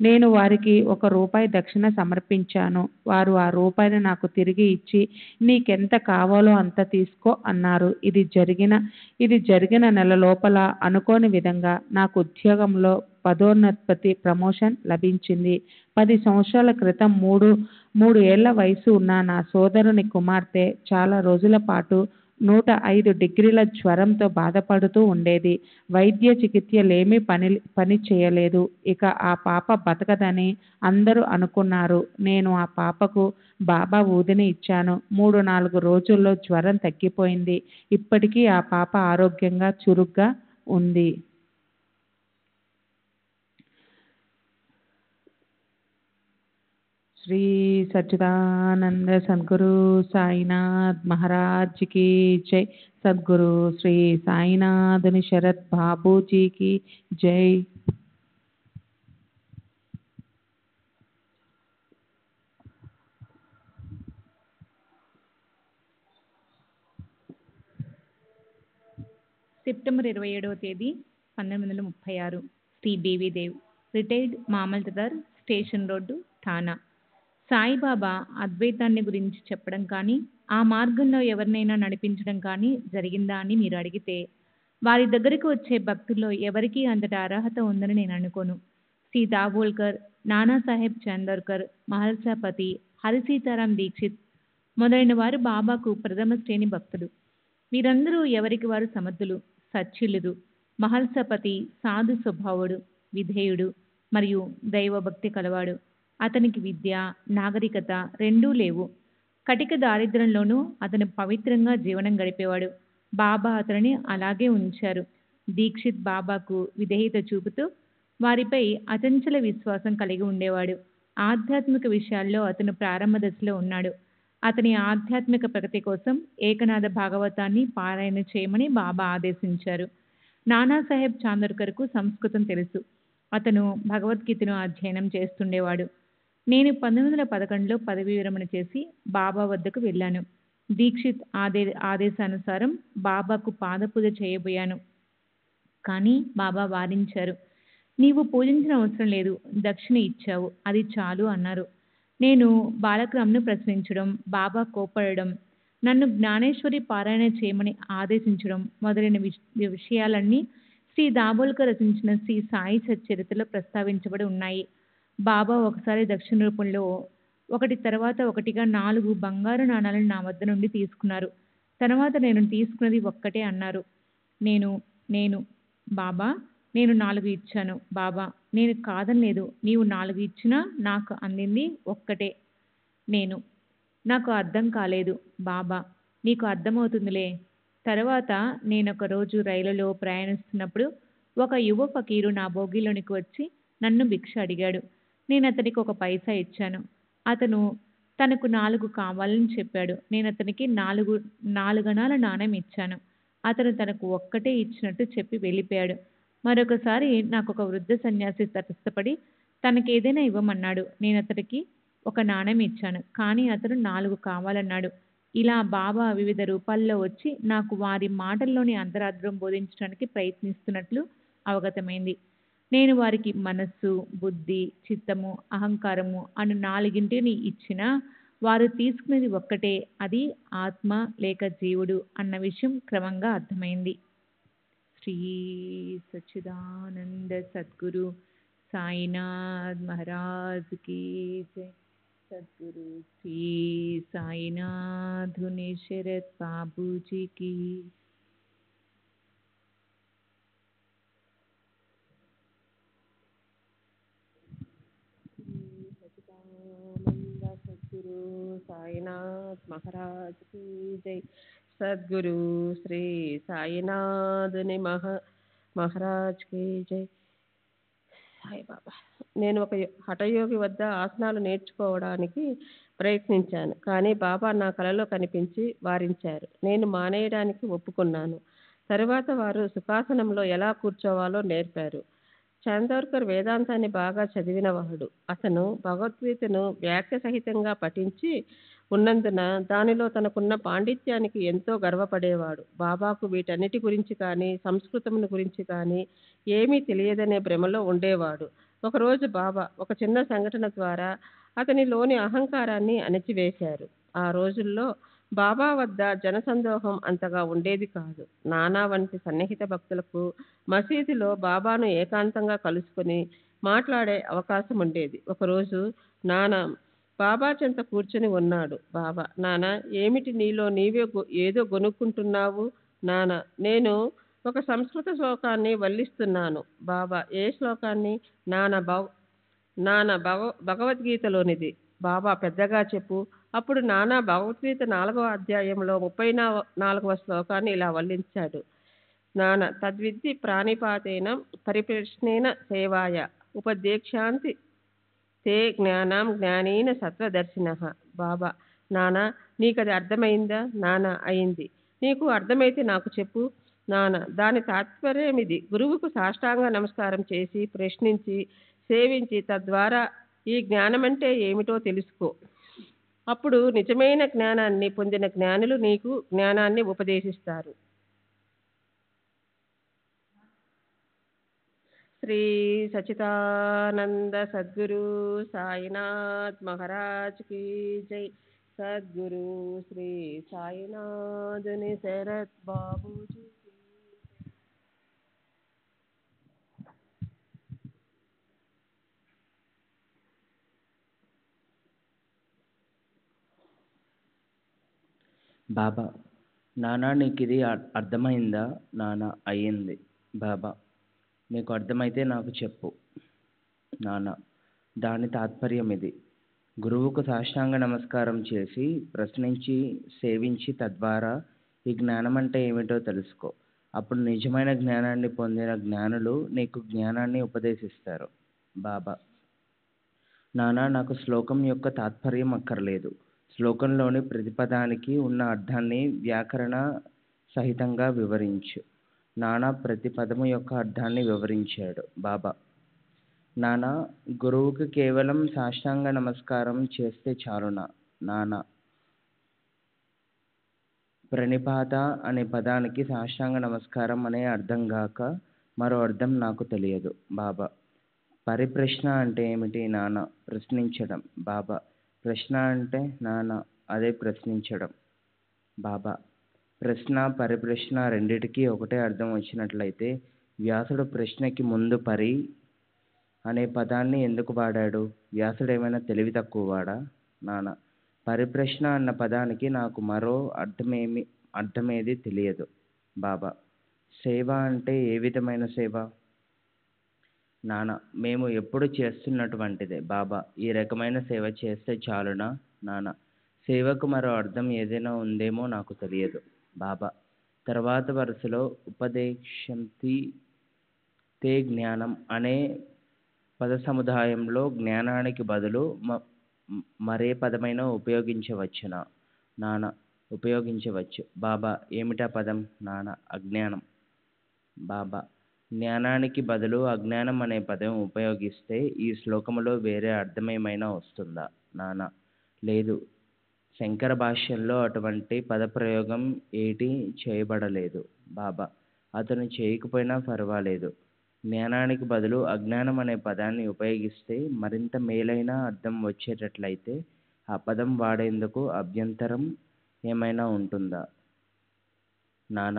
నేను వారికి ₹1 దక్షిణ సమర్పించాను. వారు ఆ రూపాయిని నాకు తిరిగి ఇచ్చి నీకెంత కావాలో అంత తీసుకో అన్నారు. ఇది జరిగిన నెల లోపల అనుకోని విధంగా నాకు ఉద్యోగంలో పదోన్నతి ప్రమోషన్ లభించింది. 10 సంవత్సరాల క్రితం 3 ఏళ్ల వయసు ఉన్న నా సోదరుని కుమార్తె చాలా రోజుల పాటు 105 డిగ్రీల జ్వరంతో బాధపడుతూ ఉండేది. వైద్య చికిత్సలేమీ పని చేయలేదు. ఇక ఆ పాప బతకదని అందరూ అనుకున్నారు. నేను ఆ పాపకు బాబా ఊదిని ఇచ్చాను. 3-4 రోజుల్లో జ్వరం తగ్గిపోయింది. ఇప్పటికీ ఆ పాప ఆరోగ్యంగా చురుగ్గా ఉంది. శ్రీ సచ్చిదానంద సద్గురు సాయినాథ్ మహారాజ్ की जय. సద్గురు శ్రీ సాయినాథుని శరత్ బాబూజీకి జై. సెప్టెంబర్ 27వ తేదీ 1936. శ్రీ బీవీ దేవ్, రిటైర్డ్ మామల్దార్, స్టేషన్ రోడ్డు, ఠానా. సాయిబాబా అద్వైతాన్ని గురించి చెప్పడం కానీ, ఆ మార్గంలో ఎవరినైనా నడిపించడం కానీ జరిగిందా అని మీరు అడిగితే, వారి దగ్గరికి వచ్చే భక్తుల్లో ఎవరికీ అంతటి అర్హత ఉందని నేను అనుకోను. శ్రీ దాబోల్కర్, నానాసాహెబ్ చందోర్కర్, మహల్సాపతి, హరిసీతారాం దీక్షిత్ మొదలైన వారు బాబాకు ప్రథమ శ్రేణి భక్తులు. వీరందరూ ఎవరికి వారు సమర్థులు, సచ్యులురు. మహల్సాపతి సాధు స్వభావుడు, విధేయుడు మరియు దైవభక్తి కలవాడు. అతనికి విద్య, నాగరికత రెండూ లేవు. కటిక దారిద్ర్యంలోనూ అతను పవిత్రంగా జీవనం గడిపేవాడు. బాబా అతనిని అలాగే ఉంచారు. దీక్షిత్ బాబాకు విధేయత చూపుతూ వారిపై అచంచల విశ్వాసం కలిగి ఉండేవాడు. ఆధ్యాత్మిక విషయాల్లో అతను ప్రారంభ దశలో ఉన్నాడు. అతని ఆధ్యాత్మిక ప్రగతి కోసం ఏకనాథ భాగవతాన్ని పారాయణ చేయమని బాబా ఆదేశించారు. నానాసాహెబ్ చాందోర్కర్కు సంస్కృతం తెలుసు. అతను భగవద్గీతను అధ్యయనం చేస్తుండేవాడు. నేను 1911లో పదవీ విరమణ చేసి బాబా వద్దకు వెళ్ళాను. దీక్షిత్ ఆదేశానుసారం బాబాకు పాదపూజ చేయబోయాను. కానీ బాబా వారించారు. నీవు పూజించిన అవసరం లేదు, దక్షిణ ఇచ్చావు, అది చాలు అన్నారు. నేను బాలక్రామ్ను ప్రశ్నించడం, బాబా కోపడడం, నన్ను జ్ఞానేశ్వరి పారాయణ చేయమని ఆదేశించడం మొదలైన విషయాలన్నీ శ్రీ దాబోల్కర్ రచించిన శ్రీ సాయి సచ్చరిత్రలో ప్రస్తావించబడి ఉన్నాయి. బాబా ఒకసారి దక్షిణ రూపంలో ఒకటి తర్వాత ఒకటిగా 4 బంగారు నాణాలను నా వద్ద నుండి తీసుకున్నారు. తర్వాత నేను తీసుకున్నది ఒక్కటే అన్నారు. నేను బాబా, నేను 4 ఇచ్చాను. బాబా, నేను కాదనలేదు. నీవు 4 ఇచ్చినా నాకు అందింది ఒక్కటే. నాకు అర్థం కాలేదు. బాబా, నీకు అర్థమవుతుందిలే. తర్వాత నేనొక రోజు రైలులో ప్రయాణిస్తున్నప్పుడు ఒక యువ ఫకీరు నా బోగీలోనికి వచ్చి నన్ను భిక్ష అడిగాడు. నేను అతనికి 1 పైసా ఇచ్చాను. అతను తనకు 4 కావాలని చెప్పాడు. నేను అతనికి 4 అణాల నాణెం ఇచ్చాను. అతను తనకు ఒక్కటే ఇచ్చినట్టు చెప్పి వెళ్ళిపోయాడు. మరొకసారి నాకు ఒక వృద్ధ సన్యాసి తటస్థపడి తనకేదైనా ఇవ్వమన్నాడు. నేను అతనికి 1 నాణెం ఇచ్చాను. కానీ అతను 4 కావాలన్నాడు. ఇలా బాబా వివిధ రూపాల్లో వచ్చి నాకు వారి మాటల్లోని అంతరార్థం బోధించడానికి ప్రయత్నిస్తున్నట్లు అవగతమైంది. నేను వారికి మనస్సు, బుద్ధి, చిత్తము, అహంకారము అను 4 ఇచ్చినా వారు తీసుకునేది ఒక్కటే, అది ఆత్మ లేక జీవుడు అన్న విషయం క్రమంగా అర్థమైంది. శ్రీ సచ్చిదానంద సద్గురు సాయినాథ్ మహారాజ్ की जय. సద్గురు శ్రీ సాయినాథుని శరత్ బాబూజీకి. సద్గురు సాయినాథ్ మహారాజ్ की जय. సద్గురు శ్రీ సాయినాథుని మహారాజ్ की जय. సాయిబాబా, నేను ఒక హఠయోగి వద్ద ఆసనాలు నేర్చుకోవడానికి ప్రయత్నించాను. కానీ బాబా నా కలలో కనిపించి వారించారు. నేను మానేయడానికి ఒప్పుకున్నాను. తరువాత వారు సుఖాసనంలో ఎలా కూర్చోవాలో నేర్పారు. చాందోర్కర్ వేదాంతాన్ని బాగా చదివినవాడు. అతను భగవద్గీతను వ్యాఖ్య సహితంగా పఠించి ఉన్నందున దానిలో తనకున్న పాండిత్యానికి ఎంతో గర్వపడేవాడు. బాబాకు వీటన్నిటి గురించి కానీ సంస్కృతమును గురించి కానీ ఏమీ తెలియదనే భ్రమలో ఉండేవాడు. ఒకరోజు బాబా ఒక చిన్న సంఘటన ద్వారా అతనిలోని అహంకారాన్ని అణచివేశారు. ఆ రోజుల్లో బాబా వద్ద జనసందోహం అంతగా ఉండేది కాదు. నానా వంటి సన్నిహిత భక్తులకు మసీదులో బాబాను ఏకాంతంగా కలుసుకుని మాట్లాడే అవకాశం ఉండేది. ఒకరోజు నానా బాబా చెంత కూర్చొని ఉన్నాడు. బాబా: నాన్న, ఏమిటి నీలో నీవే ఏదో గొనుక్కుంటున్నావు? నాన్న: నేను ఒక సంస్కృత శ్లోకాన్ని వల్లిస్తున్నాను. బాబా: ఏ శ్లోకాన్ని? నాన్న భగవద్గీతలోనిది. బాబా: పెద్దగా చెప్పు. అప్పుడు నాన్న భగవద్గీత 4వ అధ్యాయంలో 34వ శ్లోకాన్ని ఇలా వల్లించాడు. నాన్న: తద్విద్ధి ప్రాణిపాతేన పరిప్రశ్నేన సేవాయ ఉపదేక్షాంతి తే జ్ఞానం జ్ఞానేన సత్వదర్శినః. బాబా: నాన్న, నీకది అర్థమైందా? నాన్న: అయింది. నీకు అర్థమైతే నాకు చెప్పు. నాన్న: దాని తాత్పర్యమిది: గురువుకు సాష్టాంగ నమస్కారం చేసి ప్రశ్నించి సేవించి తద్వారా ఈ జ్ఞానమంటే ఏమిటో తెలుసుకో. అప్పుడు నిజమైన జ్ఞానాన్ని పొందిన జ్ఞానులు నీకు జ్ఞానాన్ని ఉపదేశిస్తారు. శ్రీ సచిదానంద సద్గురు సాయినాథ్ మహారాజ్ की जय. సద్గురు శ్రీ సాయినాథుని శరత్ బాబూజీ. బాబా: నానా, నీకు ఇది అర్థమైందా? నాన్న: అయ్యింది. బాబా: నీకు అర్థమైతే నాకు చెప్పు. నాన్న: దాని తాత్పర్యం ఇది: గురువుకు సాష్టాంగ నమస్కారం చేసి ప్రశ్నించి సేవించి తద్వారా ఈ జ్ఞానం అంటే ఏమిటో తెలుసుకో. అప్పుడు నిజమైన జ్ఞానాన్ని పొందిన జ్ఞానులు నీకు జ్ఞానాన్ని ఉపదేశిస్తారు. బాబా: నాన్న, నాకు శ్లోకం యొక్క తాత్పర్యం అక్కర్లేదు. శ్లోకంలోని ప్రతి పదానికి ఉన్న అర్థాన్ని వ్యాకరణ సహితంగా వివరించు. నాన్న ప్రతి పదము యొక్క అర్థాన్ని వివరించాడు. బాబా: నాన్న, గురువుకి కేవలం సాష్టాంగ నమస్కారం చేస్తే చాలునా? నాన్న: ప్రణిపాత అనే పదానికి సాష్టాంగ నమస్కారం అనే అర్థం గాక మరో అర్థం నాకు తెలియదు. బాబా: పరిప్రశ్న అంటే ఏమిటి? నాన్న: ప్రశ్నించడం. బాబా: ప్రశ్న అంటే? నాన్న: అదే ప్రశ్నించడం. బాబా: ప్రశ్న పరిప్రశ్న రెండిటికీ ఒకటే అర్థం వచ్చినట్లయితే వ్యాసుడు ప్రశ్నకి ముందు పరి అనే పదాన్ని ఎందుకు వాడాడు? వ్యాసుడేమైనా తెలివి తక్కువవాడా? నాన్న: పరిప్రశ్న అన్న పదానికి నాకు మరో అర్థమేది తెలియదు. బాబా: సేవ అంటే ఏ విధమైన సేవ? నాన్న: మేము ఎప్పుడు చేస్తున్నటువంటిదే. బాబా: ఈ రకమైన సేవ చేస్తే చాలునా? నాన్న: సేవకు మరో అర్థం ఏదైనా ఉందేమో నాకు తెలియదు. బాబా: తర్వాత వరుసలో ఉపదేశంతి తే జ్ఞానం అనే పద సముదాయంలో జ్ఞానానికి బదులు మరే పదమైనా ఉపయోగించవచ్చునా? నాన్న: ఉపయోగించవచ్చు. బాబా: ఏమిటా పదం? నాన్న: అజ్ఞానం. బాబా: జ్ఞానానికి బదులు అజ్ఞానం అనే పదం ఉపయోగిస్తే ఈ శ్లోకములో వేరే అర్థమేమైనా వస్తుందా? నాన్న: లేదు. శంకర భాష్యంలో అటువంటి పదప్రయోగం ఏటి చేయబడలేదు. బాబా: అతను చేయకపోయినా పర్వాలేదు. జ్ఞానానికి బదులు అజ్ఞానం అనే పదాన్ని ఉపయోగిస్తే మరింత మేలైన అర్థం వచ్చేటట్లయితే ఆ పదం వాడేందుకు అభ్యంతరం ఏమైనా ఉంటుందా? నాన్న: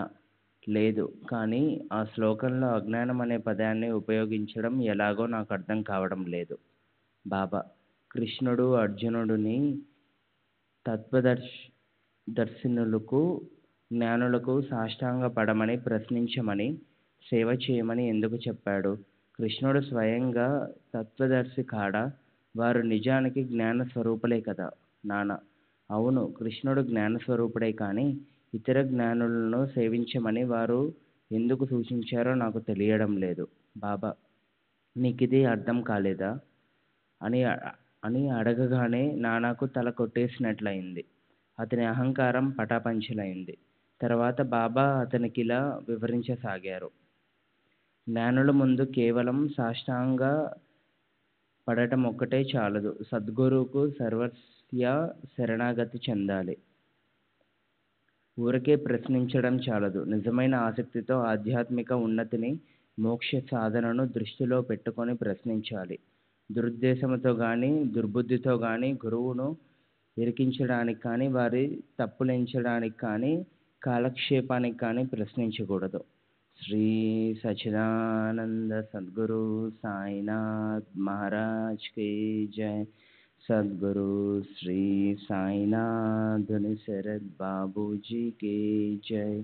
లేదు. కానీ ఆ శ్లోకంలో అజ్ఞానం అనే పదాన్ని ఉపయోగించడం ఎలాగో నాకు అర్థం కావడం లేదు. బాబా: కృష్ణుడు అర్జునుడిని తత్వదర్శినులకు జ్ఞానులకు సాష్టాంగ పడమని ప్రశ్నించమని సేవ చేయమని ఎందుకు చెప్పాడు? కృష్ణుడు స్వయంగా తత్వదర్శి కాడా? వారు నిజానికి జ్ఞాన స్వరూపులే కదా? నాన్న: అవును, కృష్ణుడు జ్ఞానస్వరూపుడే కానీ ఇతర జ్ఞానులను సేవించమని వారు ఎందుకు సూచించారో నాకు తెలియడం లేదు. బాబా: నీకిది అర్థం కాలేదా? అని అడగగానే నాన్నకు తల కొట్టేసినట్లయింది. అతని అహంకారం పటాపంచలైంది. తర్వాత బాబా అతనికిలా వివరించసాగారు. జ్ఞానుల ముందు కేవలం సాష్టాంగ పడటం ఒక్కటే చాలదు. సద్గురువుకు సర్వస్య శరణాగతి చెందాలి. ఊరికే ప్రశ్నించడం చాలదు. నిజమైన ఆసక్తితో ఆధ్యాత్మిక ఉన్నతిని మోక్ష సాధనను దృష్టిలో పెట్టుకొని ప్రశ్నించాలి. దురుద్దేశంతో కానీ దుర్బుద్ధితో కానీ గురువును ఇరికించడానికి కానీ వారి తప్పులెంచడానికి కానీ కాలక్షేపానికి కానీ ప్రశ్నించకూడదు. శ్రీ సచిదానంద సద్గురు సాయినాథ్ మహారాజ్ కీ జై. सद्गुरु श्री साईनाथ धुनि शरद बाबू जी की जय।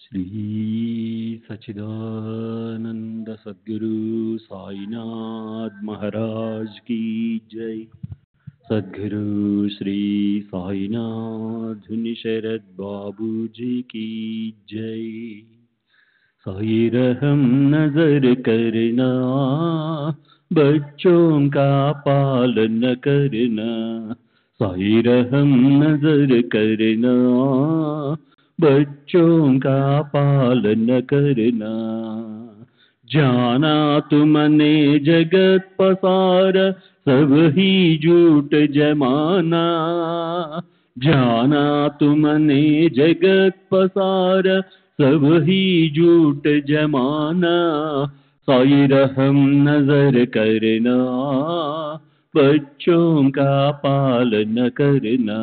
श्री सच्चिदानंद सद्गुरु साईनाथ महाराज की जय। सद्गुरु श्री साईनाथ धुनि शरद बाबू जी की जय। साई रहम नजर करना, बच्चों का पालन करना। साई रहम नजर करना, बच्चों का पालन करना। जाना तुमने जगत पसार, सब ही झूठ जमाना। जाना तुमने जगत पसार, सब ही झूठ जमाना। साई रहम नजर करना, बच्चों का पालन करना।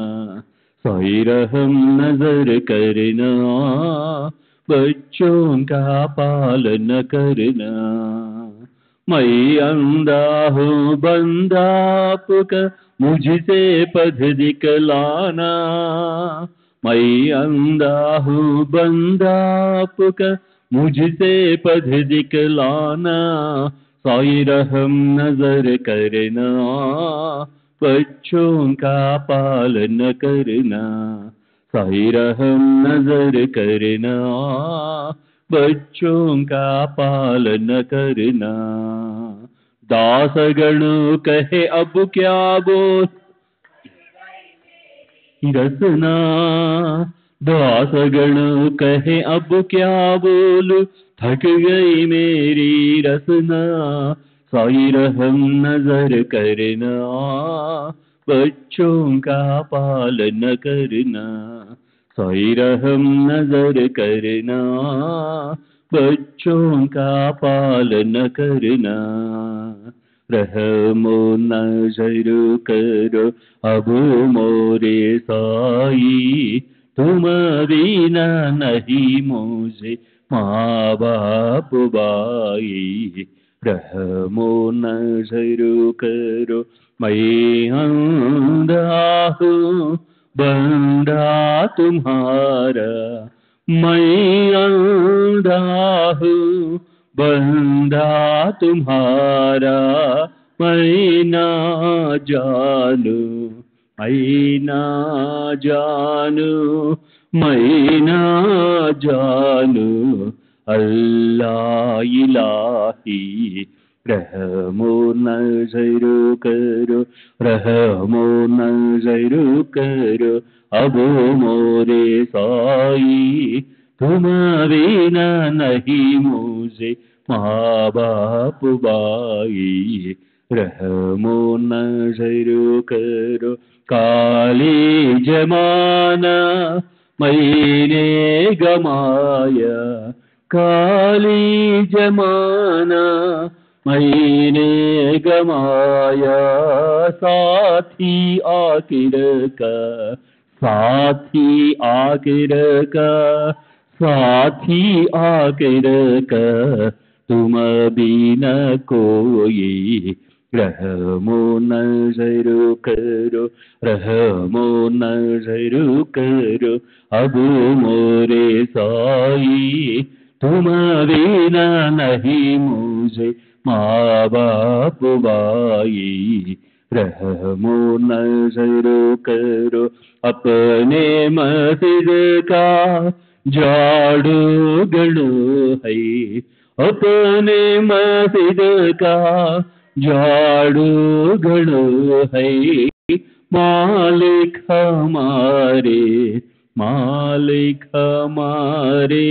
साई रहम नजर करना, बच्चों का पालन करना। मैं अंधा हूँ बंदा आपका, मुझसे पथ दिखलाना। मैं अंधा हूँ बंदा आपका, मुझसे पथ दिखलाना। साई रहम नजर करना, बच्चों का पालन करना। साई रहम नजर करना, बच्चों का पालन करना। दासगण कहे अब क्या बोल रसना। दासगण कहे अब क्या बोलूं, थक गई मेरी रसना। साई रहम नजर करना, बच्चों का पालन करना। साई रहम नजर करना, बच्चों का पालन करना। रहमो नजर करो अब मोरे साई, तुम बिना नहीं मुझे माँ बाप बाई। रहमो नजर करो, मैं अंधा हूँ बंदा तुम्हारा। मैं अंधा हूँ बंदा तुम्हारा। मैं ना जानू, मैं ना जानू, मैं ना जानू अल्लाह इलाही। रहमो नजर करो, रहमो नजर करो अब मोरे साई। तुम बिना नहीं मुझे माँ बाप बाई। रहमो नजरो करो काली जमाना मैंने गमाया काली जमाना मैंने गमाया साथी आखिर का साथी आखिर का साथी आखिर का तुम बिना कोई रहमो नजरो करो रहमो नजरो करो अब मोरे साई तुम बिना नहीं मुझे माँ बाप भाई रहमो नजरो करो अपने मस्जिद का झाड़ू गड़ो है अपने मस्जिद का झाड़ू गड़ो है मालिक हमारे मालिक हमारे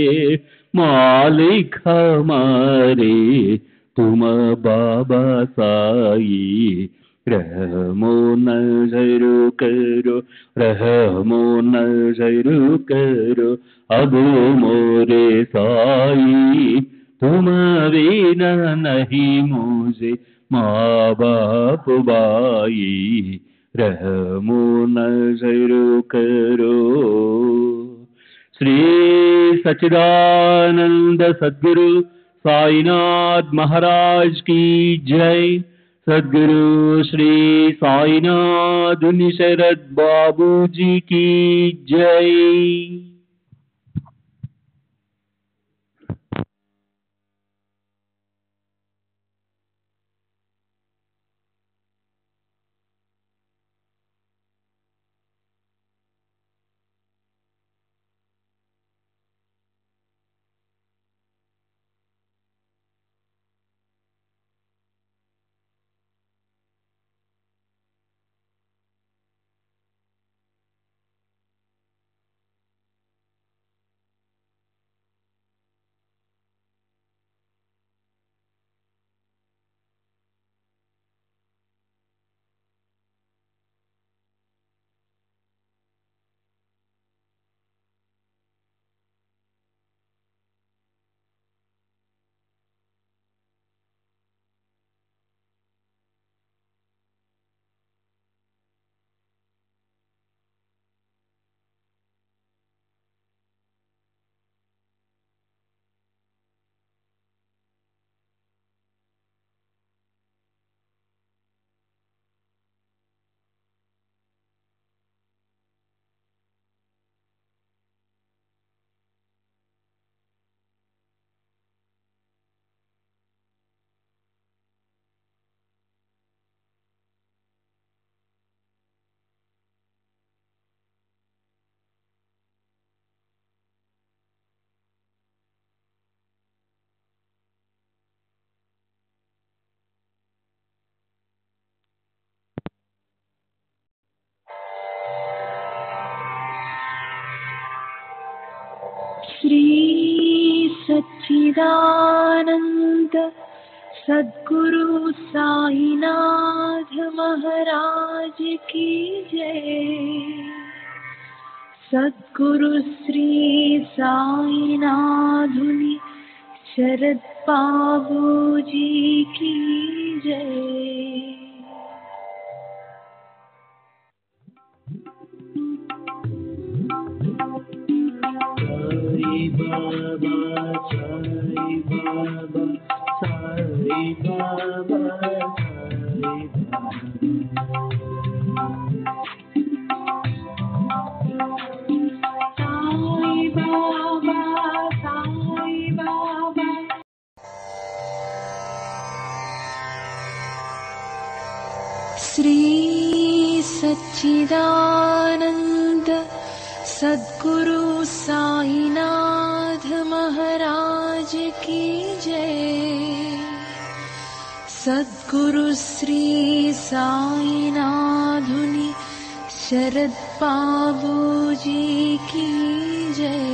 मालिक हमारे तुम बाबा साई रहमो नजरो करो रहमो नजरो करो अब मोरे साई तुम बिना नहीं मुझे माँ बाप भाई रहमो नजरो करो। श्री सच्चिदानंद सद्गुरु साईनाथ महाराज की जय। सद्गुरु श्री साईनाथ शरद बाबू जी की जय। श्री सच्चिदानंद सद्गुरु साईनाथ महाराज की जय। सद्गुरु श्री साईनाथुनि शरद बाबू जी की जय। साई बाबा साई बाबा साई बाबा साई बाबा साई बाबा। श्री सच्चिदानंद सद्गुरु साईनाथ महाराज की जय। सद्गुरु श्री साईनाथुनि शरद बाबू जी की जय।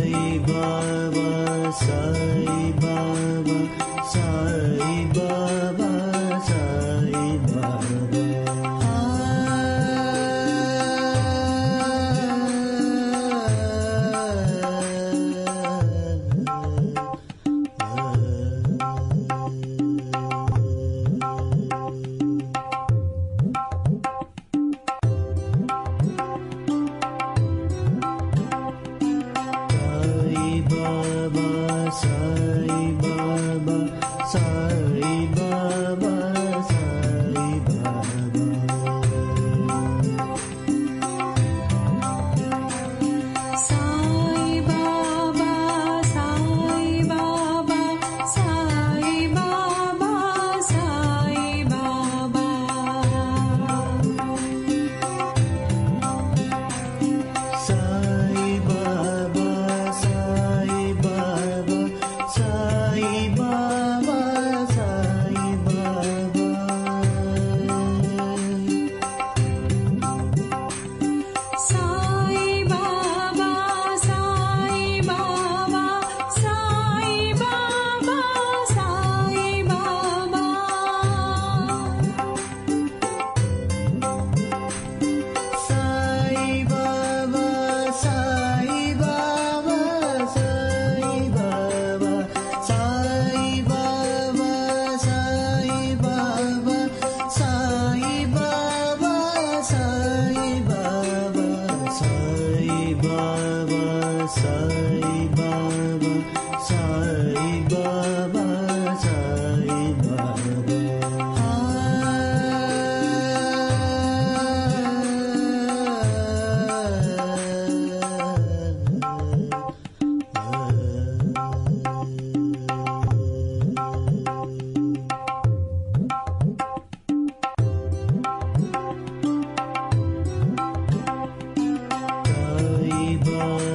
Sai Baba,